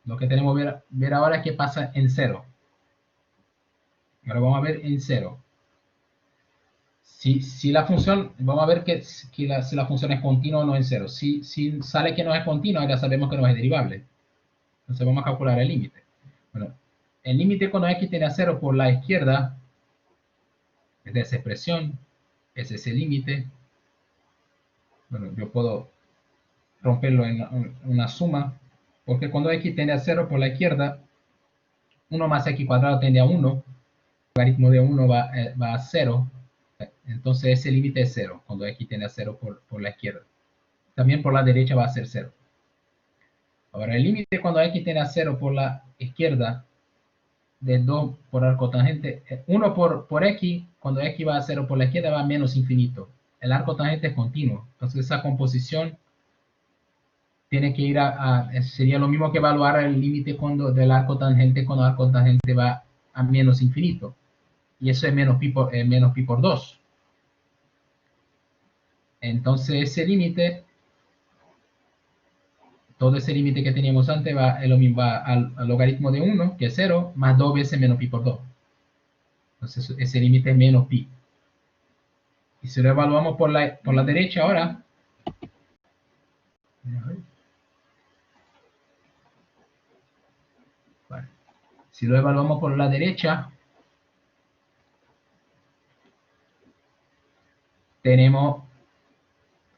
Lo que tenemos que ver ahora es qué pasa en 0. Ahora vamos a ver en 0. Si la función, vamos a ver si la función es continua o no en 0. Si sale que no es continua, ya sabemos que no es derivable. Entonces vamos a calcular el límite. Bueno, el límite cuando x tiende a 0 por la izquierda es de esa expresión, es ese límite. Bueno, yo puedo romperlo en una suma, porque cuando x tiende a 0 por la izquierda, 1 más x cuadrado tiende a 1, el logaritmo de 1 va a 0, entonces ese límite es 0, cuando x tiende a 0 por la izquierda. También por la derecha va a ser 0. Ahora, el límite cuando x tiende a 0 por la izquierda, de 2 por arco tangente, 1 por x, cuando x va a 0 por la izquierda va a menos infinito. El arco tangente es continuo, entonces esa composición tiene que ir sería lo mismo que evaluar el límite del arco tangente cuando el arco tangente va a menos infinito. Y eso es menos pi por 2. Entonces ese límite, todo ese límite que teníamos antes es lo mismo, va al logaritmo de 1, que es 0, más 2 veces menos pi por 2. Entonces ese límite es menos pi. Y si lo evaluamos por la derecha ahora, vale. Si lo evaluamos por la derecha, tenemos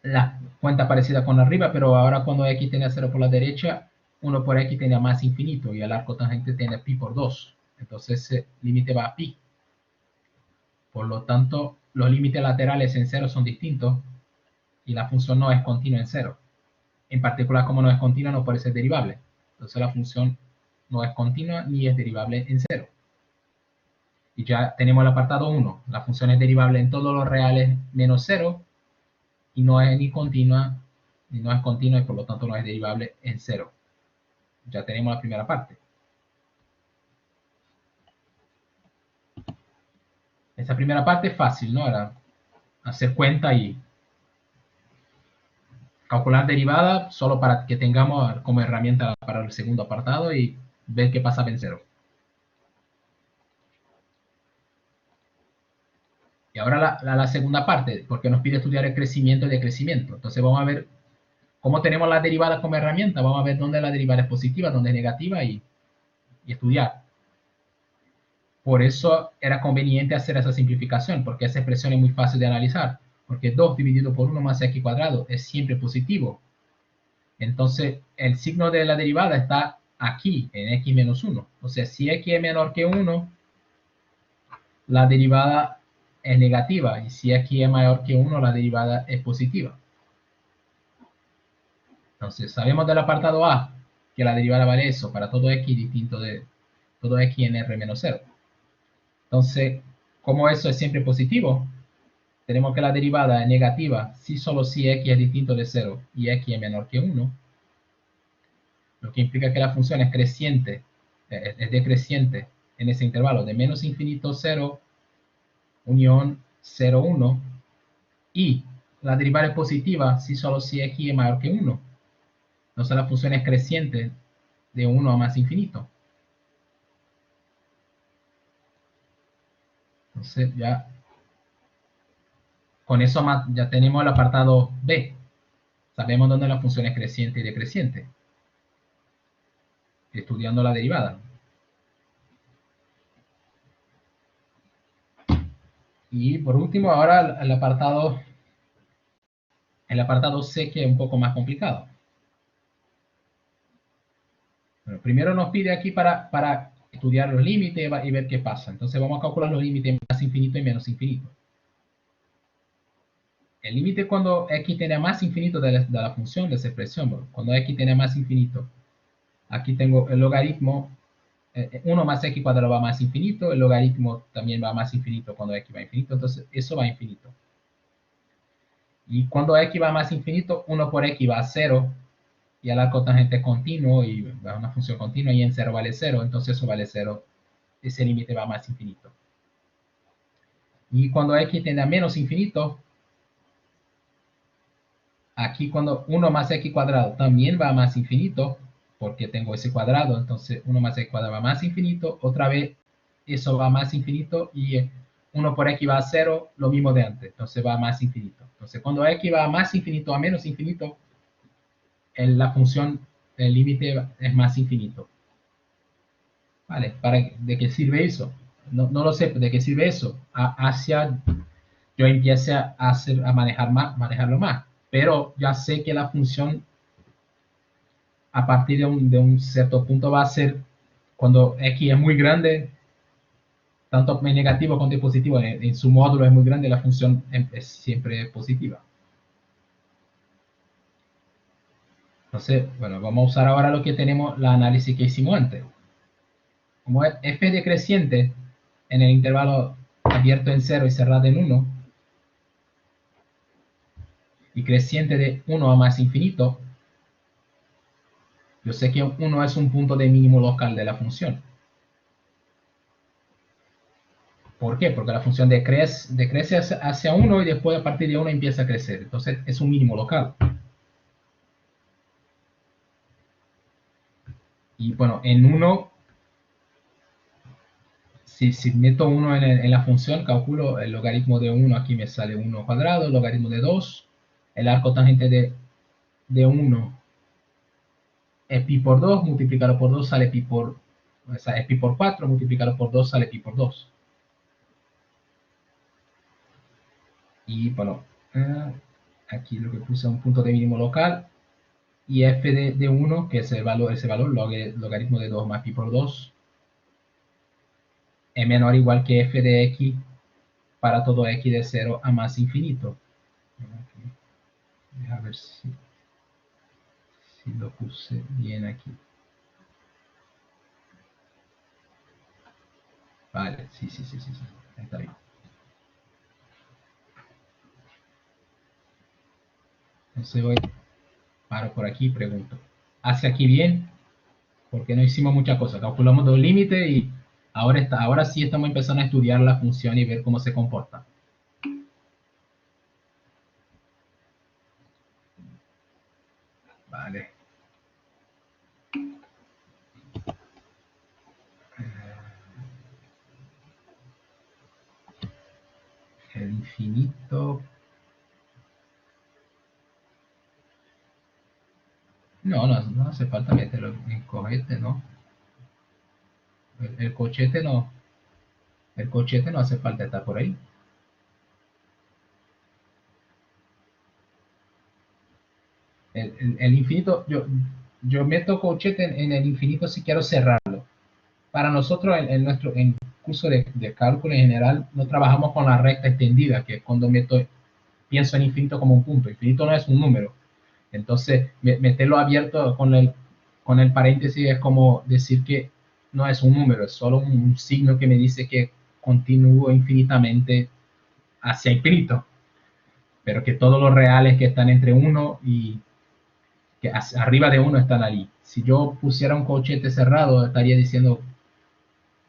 la cuenta parecida con arriba, pero ahora cuando x tiende a 0 por la derecha, 1 por x tiende a más infinito y el arco tangente tiende a pi por 2. Entonces ese límite va a pi. Por lo tanto, los límites laterales en 0 son distintos y la función no es continua en 0. En particular, como no es continua, no puede ser derivable. Entonces la función no es continua ni es derivable en 0. Y ya tenemos el apartado 1. La función es derivable en todos los reales menos 0 y no es ni continua, ni no es continua y por lo tanto no es derivable en 0. Ya tenemos la primera parte. Esa primera parte es fácil, ¿no? Era hacer cuenta y calcular derivada solo para que tengamos como herramienta para el segundo apartado y ver qué pasa en 0. Y ahora la segunda parte, porque nos pide estudiar el crecimiento y decrecimiento. Entonces vamos a ver cómo tenemos la derivada como herramienta. Vamos a ver dónde la derivada es positiva, dónde es negativa y estudiar. Por eso era conveniente hacer esa simplificación, porque esa expresión es muy fácil de analizar. Porque 2 dividido por 1 más x cuadrado es siempre positivo. Entonces, el signo de la derivada está aquí, en x menos 1. O sea, si x es menor que 1, la derivada es negativa, y si x es mayor que 1, la derivada es positiva. Entonces, sabemos del apartado A que la derivada vale eso para todo x distinto de todo x en R menos 0. Entonces, como eso es siempre positivo, tenemos que la derivada es negativa si solo si x es distinto de 0 y x es menor que 1, lo que implica que la función es creciente, es decreciente en ese intervalo de menos infinito 0, unión 0, 1, y la derivada es positiva si solo si x es mayor que 1. Entonces la función es creciente de 1 a más infinito. Entonces ya con eso ya tenemos el apartado B. Sabemos dónde la función es creciente y decreciente, estudiando la derivada. Y por último, ahora el apartado C, que es un poco más complicado. Bueno, primero nos pide aquí para estudiar los límites y ver qué pasa. Entonces vamos a calcular los límites más infinito y menos infinito. El límite cuando x tiene más infinito de la función, de esa expresión. Cuando x tiene más infinito, aquí tengo el logaritmo, 1 más x cuadrado va a más infinito, el logaritmo también va a más infinito cuando x va a infinito, entonces eso va a infinito. Y cuando x va a más infinito, 1 por x va a 0, y el arco tangente es continuo, y va a una función continua, y en 0 vale 0, entonces eso vale 0, ese límite va a más infinito. Y cuando x tiende a menos infinito, aquí cuando 1 más x cuadrado también va a más infinito, porque tengo ese cuadrado, entonces 1 más x cuadrado va a más infinito, otra vez eso va a más infinito, y 1 por x va a 0, lo mismo de antes, entonces va a más infinito. Entonces cuando x va a más infinito a menos infinito, la función, el límite es más infinito. ¿Vale? ¿De qué sirve eso? No, no lo sé, ¿de qué sirve eso? Hacia yo empiece a manejarlo más. Pero ya sé que la función a partir de un cierto punto va a ser, cuando x es muy grande, tanto negativo como positivo, en su módulo es muy grande, la función es siempre positiva. Entonces, bueno, vamos a usar ahora lo que tenemos, la análisis que hicimos antes. Como f decreciente en el intervalo abierto en 0 y cerrado en 1, y creciente de 1 a más infinito, yo sé que 1 es un punto de mínimo local de la función. ¿Por qué? Porque la función decrece hacia 1 y después a partir de 1 empieza a crecer. Entonces es un mínimo local. Y bueno, en 1, si meto 1 en la función, calculo el logaritmo de 1, aquí me sale 1 cuadrado, el logaritmo de 2, el arco tangente de 1 es pi por 2, multiplicarlo por 2 sale pi por, o sea, es pi por 4, multiplicarlo por 2 sale pi por 2. Y bueno, aquí lo que puse es un punto de mínimo local, y f de 1, que es ese valor logaritmo de 2 más pi por 2, es menor o igual que f de x para todo x de 0 a más infinito. A ver si lo puse bien aquí. Vale, sí, está bien. Entonces paro por aquí y pregunto. ¿Hace aquí bien? Porque no hicimos muchas cosas. Calculamos dos límites y ahora sí estamos empezando a estudiar la función y ver cómo se comporta. Vale. El infinito. No hace falta meterlo en cohete, ¿no? El cochete no. El cochete no hace falta estar por ahí. El infinito, yo meto cochete en el infinito si quiero cerrarlo. para nosotros en curso de cálculo en general no trabajamos con la recta extendida, que es cuando pienso en infinito como un punto. Infinito no es un número. Entonces, meterlo abierto con el paréntesis es como decir que no es un número, es solo un signo que me dice que continúo infinitamente hacia infinito, pero que todos los reales que están entre uno y que arriba de uno están ahí. Si yo pusiera un corchete cerrado, estaría diciendo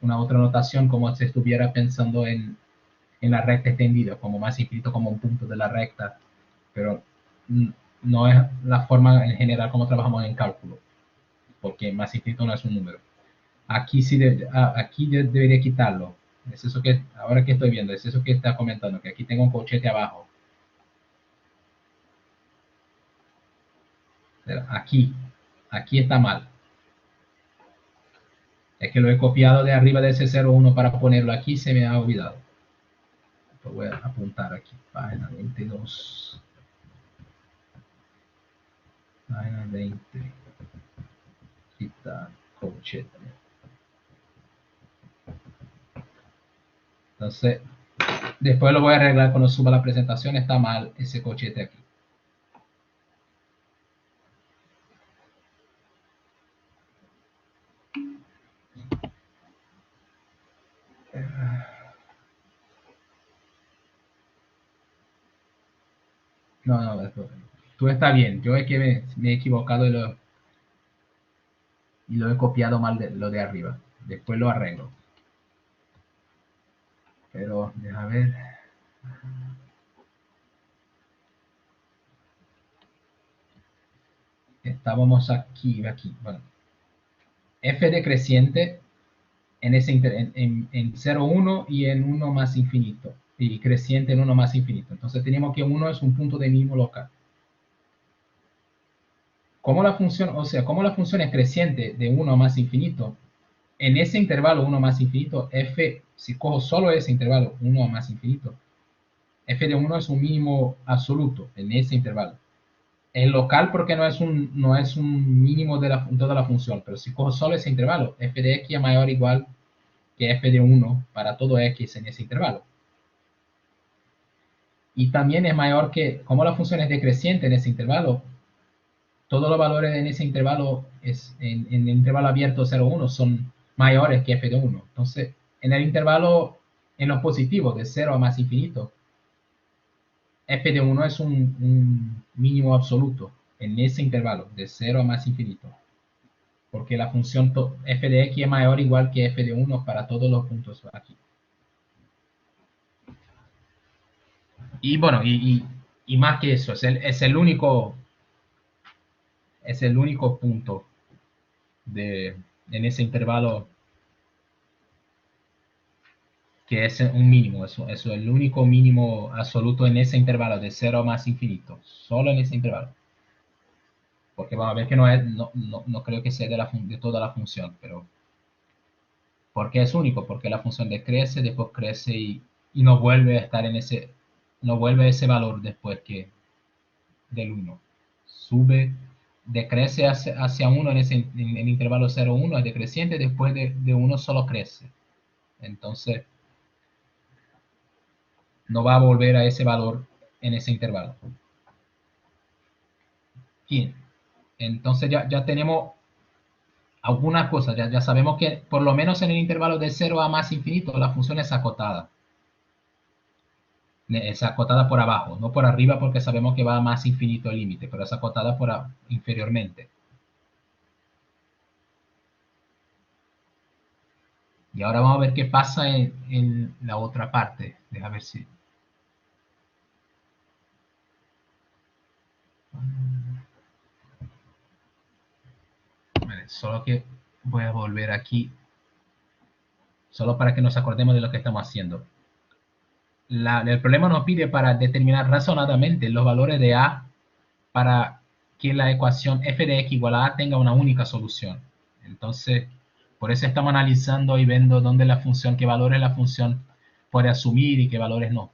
una otra notación como si estuviera pensando en la recta extendida, como más infinito como un punto de la recta, pero no es la forma en general como trabajamos en cálculo, porque más infinito no es un número. Aquí sí, aquí debería quitarlo. Es eso que, ahora que estoy viendo, es eso que está comentando, que aquí tengo un corchete abajo. Aquí, aquí está mal. Es que lo he copiado de arriba de ese 01 para ponerlo aquí, se me ha olvidado. Lo voy a apuntar aquí, página 22. Página 20. Quitar corchete. Entonces, después lo voy a arreglar cuando suba la presentación. Está mal ese corchete aquí. No, no, tú está bien. Yo es que me he equivocado y lo he copiado mal de lo de arriba. Después lo arreglo. Pero, déjame ver. Estábamos aquí. Bueno, f decreciente en ese en 0, 1 y en 1 más infinito. Y creciente en 1 más infinito. Entonces tenemos que 1 es un punto de mínimo local. Como la función, o sea, como la función es creciente de 1 más infinito, en ese intervalo 1 más infinito, f, si cojo solo ese intervalo 1 más infinito, f de 1 es un mínimo absoluto en ese intervalo. Es local porque no es un mínimo de toda la función, pero si cojo solo ese intervalo, f de x es mayor o igual que f de 1 para todo x en ese intervalo. Y también es mayor que, como la función es decreciente en ese intervalo, todos los valores en ese intervalo, en el intervalo abierto 0, 1, son mayores que f de 1. Entonces, en el intervalo, en los positivos, de 0 a más infinito, f de 1 es un mínimo absoluto en ese intervalo, de 0 a más infinito. Porque la función f de x es mayor o igual que f de 1 para todos los puntos aquí. Y bueno, y más que eso, es el único punto en ese intervalo que es un mínimo. Eso es el único mínimo absoluto en ese intervalo de 0 a más infinito. Solo en ese intervalo. Porque vamos a ver que no creo que sea de toda la función, pero ¿por qué es único? Porque la función decrece, después crece y no vuelve a estar no vuelve a ese valor después que del 1. Sube, decrece hacia 1 en el intervalo 0, 1, es decreciente, después de 1 solo crece. Entonces, no va a volver a ese valor en ese intervalo. Bien, entonces ya tenemos algunas cosas, ya sabemos que por lo menos en el intervalo de 0 a más infinito la función es acotada. Es acotada por abajo, no por arriba porque sabemos que va a más infinito el límite, pero es acotada inferiormente. Y ahora vamos a ver qué pasa en la otra parte. Deja ver si... Vale, solo que voy a volver aquí, solo para que nos acordemos de lo que estamos haciendo. El problema nos pide para determinar razonadamente los valores de A para que la ecuación f de x igual a A tenga una única solución. Entonces, por eso estamos analizando y viendo dónde la función, qué valores la función puede asumir y qué valores no.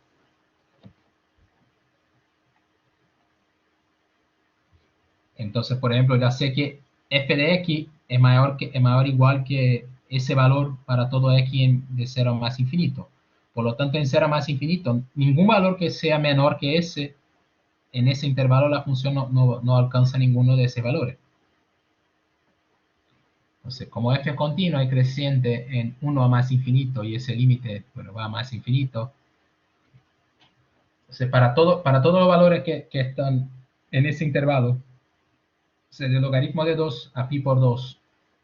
Entonces, por ejemplo, ya sé que f de x es mayor o igual que ese valor para todo x de 0 a más infinito. Por lo tanto, en 0 a más infinito, ningún valor que sea menor que ese, en ese intervalo la función no alcanza ninguno de esos valores. Entonces, como f es continua y creciente en 1 a más infinito, y ese límite, bueno, va a más infinito, entonces para todos los valores que están en ese intervalo, o sea, el logaritmo de 2 a pi por 2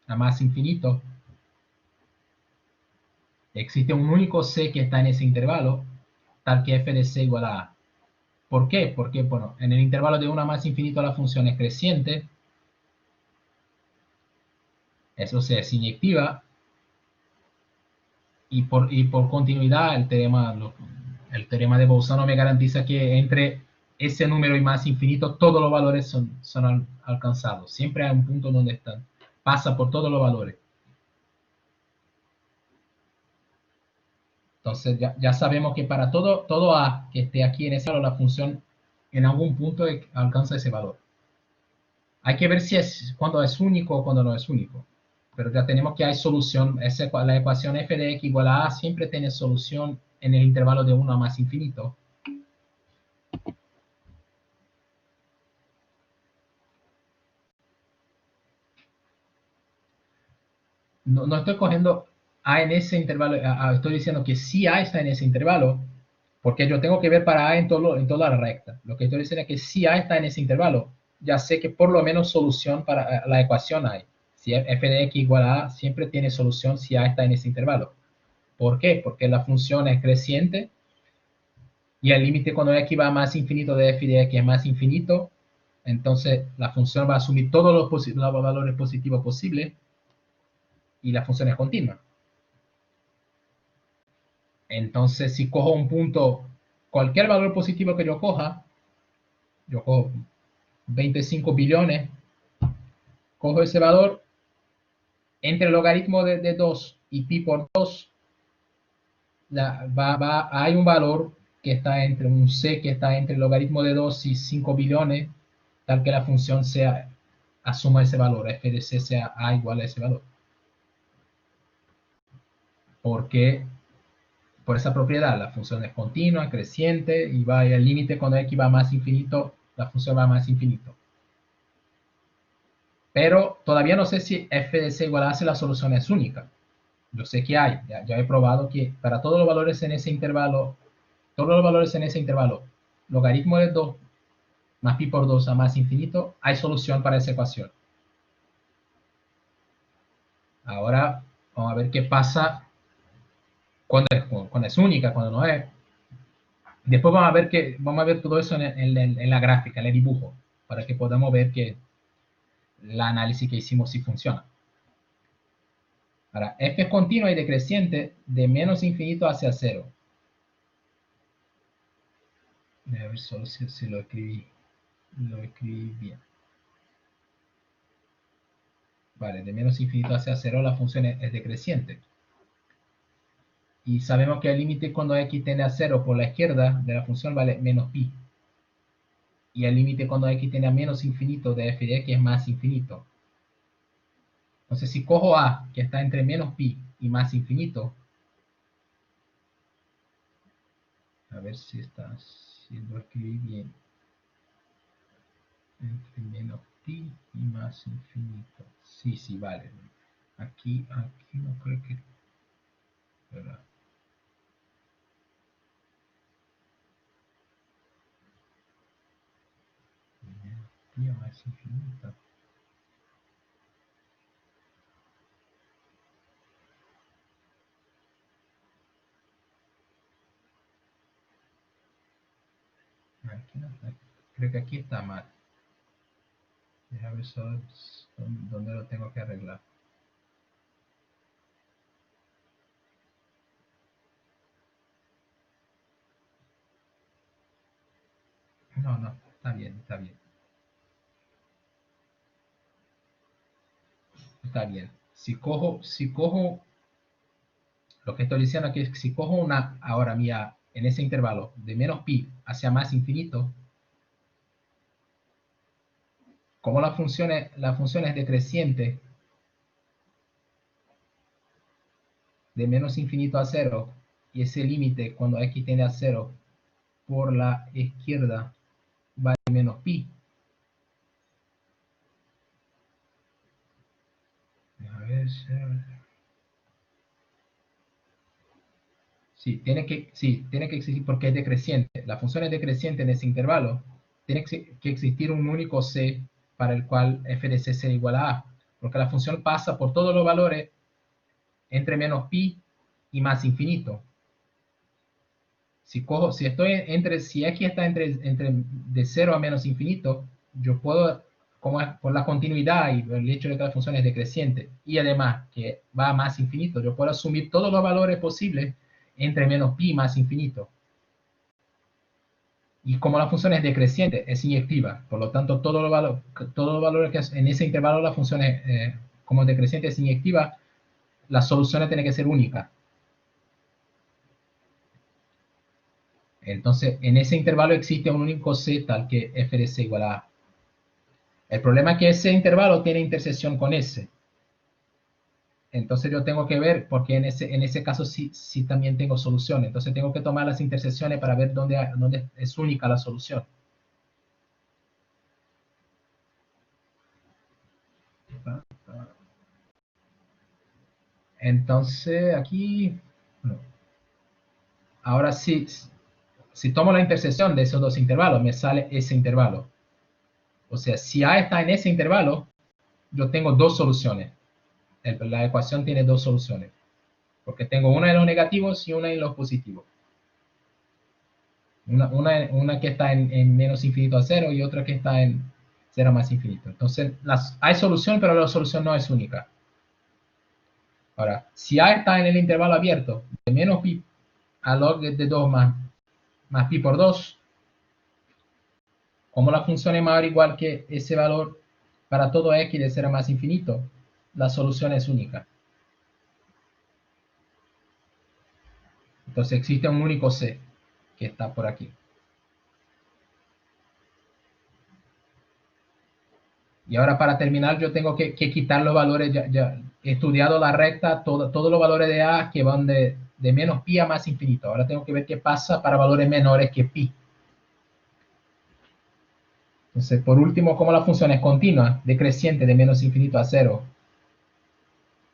a más infinito, existe un único c que está en ese intervalo, tal que f de c igual a a. ¿Por qué? Porque, bueno, en el intervalo de 1 a más infinito la función es creciente, eso es inyectiva, y por continuidad el teorema de Bolzano me garantiza que entre ese número y más infinito todos los valores son alcanzados. Siempre hay un punto donde están. Pasa por todos los valores. Entonces ya sabemos que para todo a que esté aquí en ese valor, la función en algún punto alcanza ese valor. Hay que ver si cuando es único o cuando no es único. Pero ya tenemos que hay solución. La ecuación f de x igual a siempre tiene solución en el intervalo de 1 a más infinito. No estoy cogiendo a en ese intervalo, estoy diciendo que si a está en ese intervalo, porque yo tengo que ver para a en toda la recta. Lo que estoy diciendo es que si a está en ese intervalo, ya sé que por lo menos solución para la ecuación hay. Si f de x igual a a, siempre tiene solución si a está en ese intervalo. ¿Por qué? Porque la función es creciente y el límite cuando x va a más infinito de f de x es más infinito, entonces la función va a asumir todos los valores positivos posibles y la función es continua. Entonces, si cojo un punto, cualquier valor positivo que yo cojo 25 billones, cojo ese valor, entre el logaritmo de 2 y pi por 2, hay un valor que está entre un c que está entre el logaritmo de 2 y 5 billones, tal que la función asuma ese valor, f de c sea a igual a ese valor. Porque por esa propiedad, la función es continua, creciente, y va al límite cuando x va a más infinito, la función va a más infinito. Pero todavía no sé si f de c igual a c la solución es única. Yo sé que hay, ya he probado que para todos los valores en ese intervalo, logaritmo de 2 más pi por 2 a más infinito, hay solución para esa ecuación. Ahora vamos a ver qué pasa cuando es única, cuando no es. Después vamos a ver todo eso en la gráfica, en el dibujo, para que podamos ver que el análisis que hicimos sí funciona. Ahora, f es continua y decreciente de menos infinito hacia cero. A ver solo si lo escribí bien. Vale, de menos infinito hacia cero la función es decreciente. Y sabemos que el límite cuando x tiende a cero por la izquierda de la función vale menos pi. Y el límite cuando x tiende a menos infinito de f de x es más infinito. Entonces, si cojo a, que está entre menos pi y más infinito, a ver si lo escribí bien. Entre menos pi y más infinito. Sí, vale. Aquí no creo que... ¿verdad? Menos pi a más infinito. Aquí no, creo que aquí está mal. Déjame ver solo dónde lo tengo que arreglar. No, está bien, está bien. Está bien. Si cojo, lo que estoy diciendo aquí es que si cojo una, ahora mía, en ese intervalo de menos pi hacia más infinito, como la función es decreciente, de menos infinito a cero, y ese límite cuando x tiende a cero por la izquierda vale menos pi. A ver, sí, tiene que existir porque es decreciente. La función es decreciente en ese intervalo. Tiene que existir un único c para el cual f de c sea igual a a, porque la función pasa por todos los valores entre menos pi y más infinito. Si x está entre de 0 a menos infinito, yo puedo, como es por la continuidad y el hecho de que la función es decreciente, y además que va a más infinito, yo puedo asumir todos los valores posibles entre menos pi y más infinito. Y como la función es decreciente, es inyectiva, por lo tanto, todos los valores que en ese intervalo la función es, como decreciente es inyectiva, las soluciones tienen que ser únicas. Entonces, en ese intervalo existe un único c tal que f de c igual a a. El problema es que ese intervalo tiene intersección con S. Entonces yo tengo que ver, porque en ese caso sí también tengo solución. Entonces tengo que tomar las intersecciones para ver dónde es única la solución. Entonces aquí, ahora sí, si tomo la intersección de esos dos intervalos, me sale ese intervalo. O sea, si A está en ese intervalo, yo tengo dos soluciones. La ecuación tiene dos soluciones. Porque tengo una en los negativos y una en los positivos. Una que está en menos infinito a cero y otra que está en cero más infinito. Entonces, hay solución, pero la solución no es única. Ahora, si A está en el intervalo abierto de menos pi a log de 2 más pi por 2, como la función es mayor o igual que ese valor para todo x de 0 más infinito, la solución es única. Entonces existe un único c que está por aquí. Y ahora para terminar yo tengo que quitar los valores, ya he estudiado la recta, todos los valores de A que van de menos pi a más infinito. Ahora tengo que ver qué pasa para valores menores que pi. Entonces, por último, como la función es continua, decreciente de menos infinito a cero,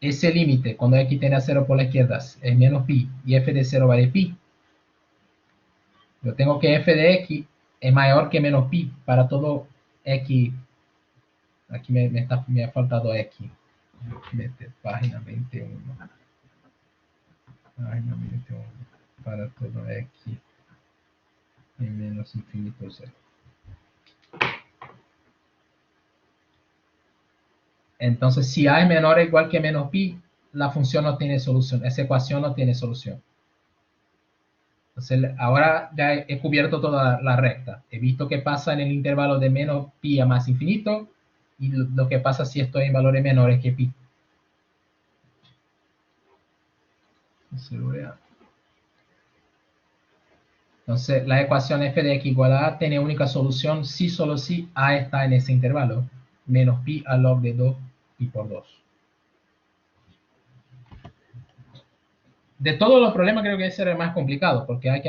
ese límite, cuando x tiende a cero por la izquierda, es menos pi, y f de 0 vale pi. Yo tengo que f de x es mayor que menos pi para todo x. Aquí me ha faltado x. Página 21. Página 21. Para todo x en menos infinito cero. Entonces, si a es menor o igual que menos pi, la función no tiene solución. Esa ecuación no tiene solución. Entonces, ahora ya he cubierto toda la recta. He visto qué pasa en el intervalo de menos pi a más infinito y lo que pasa si estoy en valores menores que pi. Entonces, la ecuación f de x igual a tiene única solución si solo si a está en ese intervalo, menos pi a log de 2 pi por 2. De todos los problemas creo que ese era el más complicado, porque hay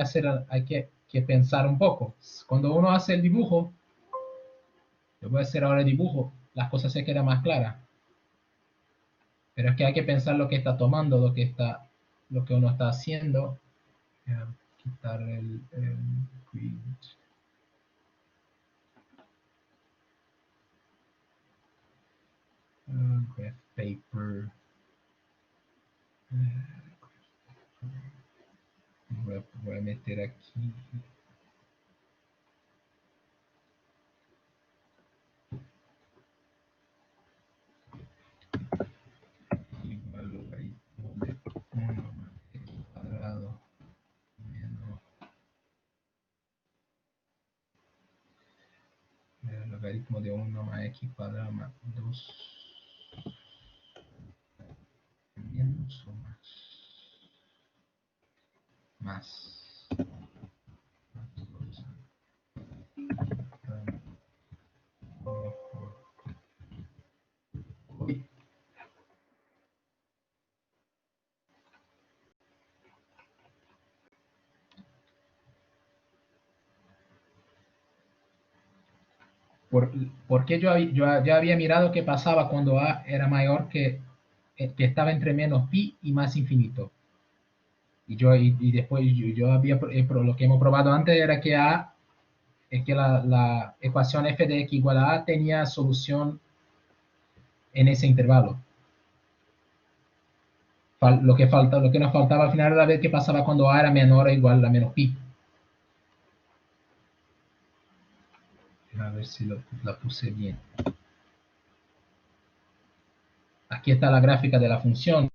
que pensar un poco. Cuando uno hace el dibujo, yo voy a hacer ahora el dibujo, las cosas se quedan más claras. Pero es que hay que pensar lo que está tomando, lo que uno está haciendo. Quitar el quit. Graph paper. Voy a meter aquí. Igual logaritmo de 1 más x cuadrado menos el logaritmo de 1 más x cuadrado más 2 menos o más 2 Uy, Por, porque yo ya había mirado qué pasaba cuando A era mayor que estaba entre menos pi y más infinito. Y después yo había, lo que hemos probado antes era que A, es que la ecuación f de x igual a A tenía solución en ese intervalo. Lo que nos faltaba al final era ver qué pasaba cuando A era menor o igual a menos pi. A ver si la puse bien. Aquí está la gráfica de la función.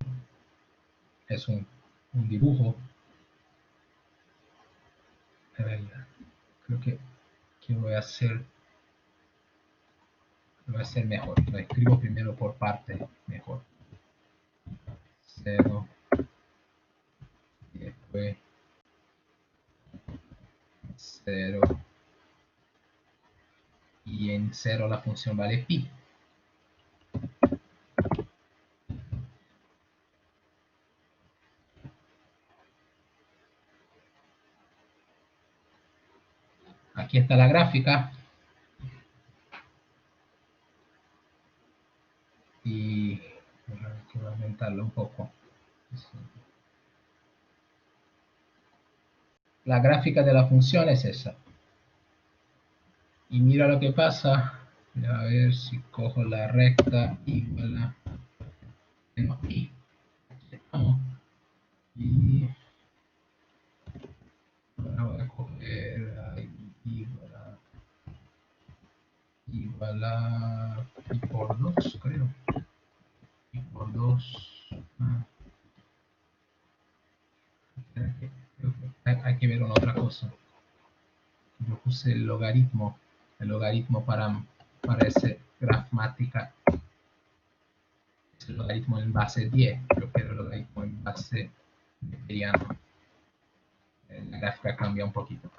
Es un dibujo. A ver, creo que voy a hacer mejor. Lo escribo primero por parte mejor. 0, y después 0, y en 0 la función vale pi. Aquí está la gráfica. Y voy a aumentarlo un poco. La gráfica de la función es esa. Y mira lo que pasa. A ver si cojo la recta igual a menos pi. Aquí estamos. Y ahora voy a coger igual a pi por 2, creo. Pi por 2. Hay que ver una otra cosa. Yo puse el logaritmo para ese gramática, es el logaritmo en base 10, yo quiero el logaritmo en base neperiano. La gráfica cambia un poquito.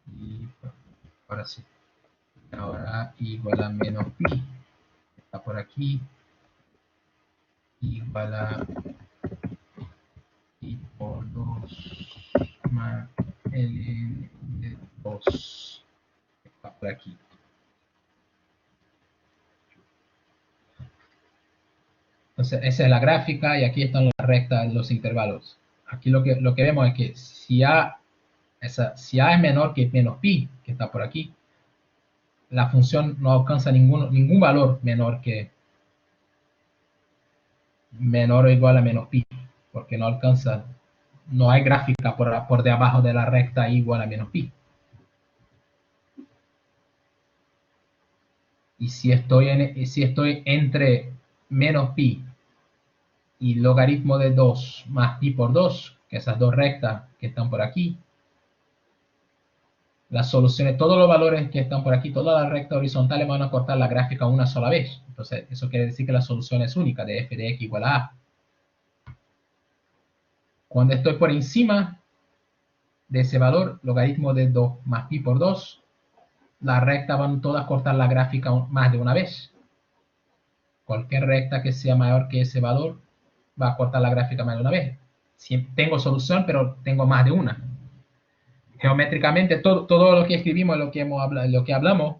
Y bueno, ahora sí. Ahora igual a menos pi, está por aquí, igual a pi por 2 más L de 2, está por aquí. Entonces, esa es la gráfica y aquí están las rectas, los intervalos. Aquí lo que vemos es que si A es menor que menos pi, que está por aquí, la función no alcanza ningún valor menor o igual a menos pi, porque no alcanza, no hay gráfica por debajo de la recta igual a menos pi. Y si estoy entre menos pi y logaritmo de 2 más pi por 2, que esas dos rectas que están por aquí, las soluciones, todos los valores que están por aquí, todas las rectas horizontales van a cortar la gráfica una sola vez. Entonces, eso quiere decir que la solución es única de f de x igual a a. Cuando estoy por encima de ese valor, logaritmo de 2 más pi por 2, las rectas van todas a cortar la gráfica más de una vez. Cualquier recta que sea mayor que ese valor va a cortar la gráfica más de una vez. Tengo solución, pero tengo más de una. Geométricamente, todo lo que escribimos, lo que hablamos,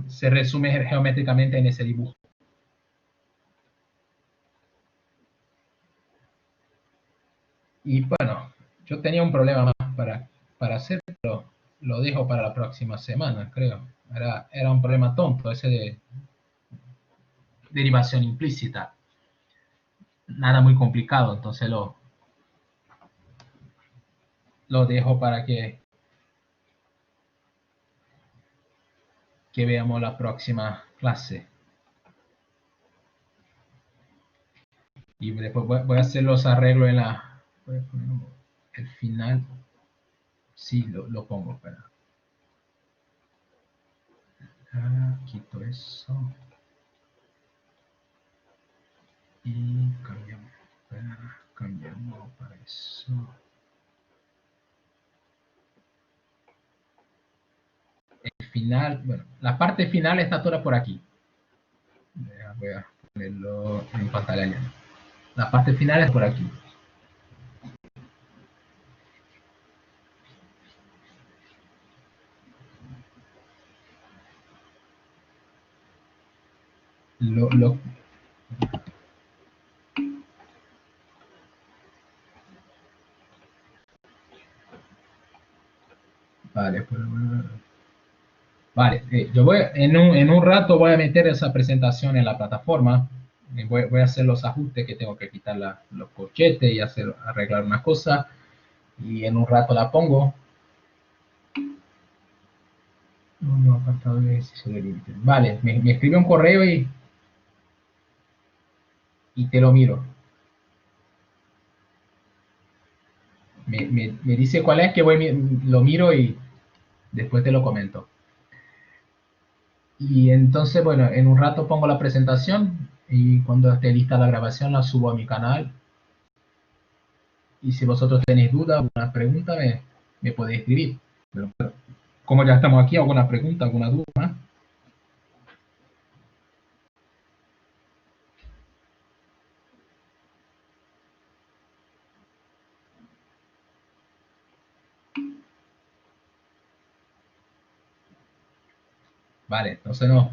se resume geométricamente en ese dibujo. Y bueno, yo tenía un problema más para hacer, pero lo dejo para la próxima semana, creo. Era un problema tonto, ese de derivación implícita. Nada muy complicado, entonces lo dejo para que veamos la próxima clase. Y después voy a hacer los arreglos voy a poner el final. Sí, lo pongo, espera. Quito eso. Y cambiamos para eso. El final, bueno, la parte final está toda por aquí. Voy a ponerlo en pantalla ya. La parte final es por aquí. Lo, lo- vale, vale, yo voy, en un rato voy a meter esa presentación en la plataforma. Voy a hacer los ajustes que tengo que quitar los corchetes y arreglar una cosa. Y en un rato la pongo. No, apartado de ejercicio de límite. Vale, me escribe un correo y te lo miro. Me dice cuál es, que lo miro y después te lo comento. Y entonces, bueno, en un rato pongo la presentación y cuando esté lista la grabación la subo a mi canal. Y si vosotros tenéis dudas, alguna pregunta, me podéis escribir. Pero como ya estamos aquí, alguna pregunta, alguna duda más. Vale, entonces no.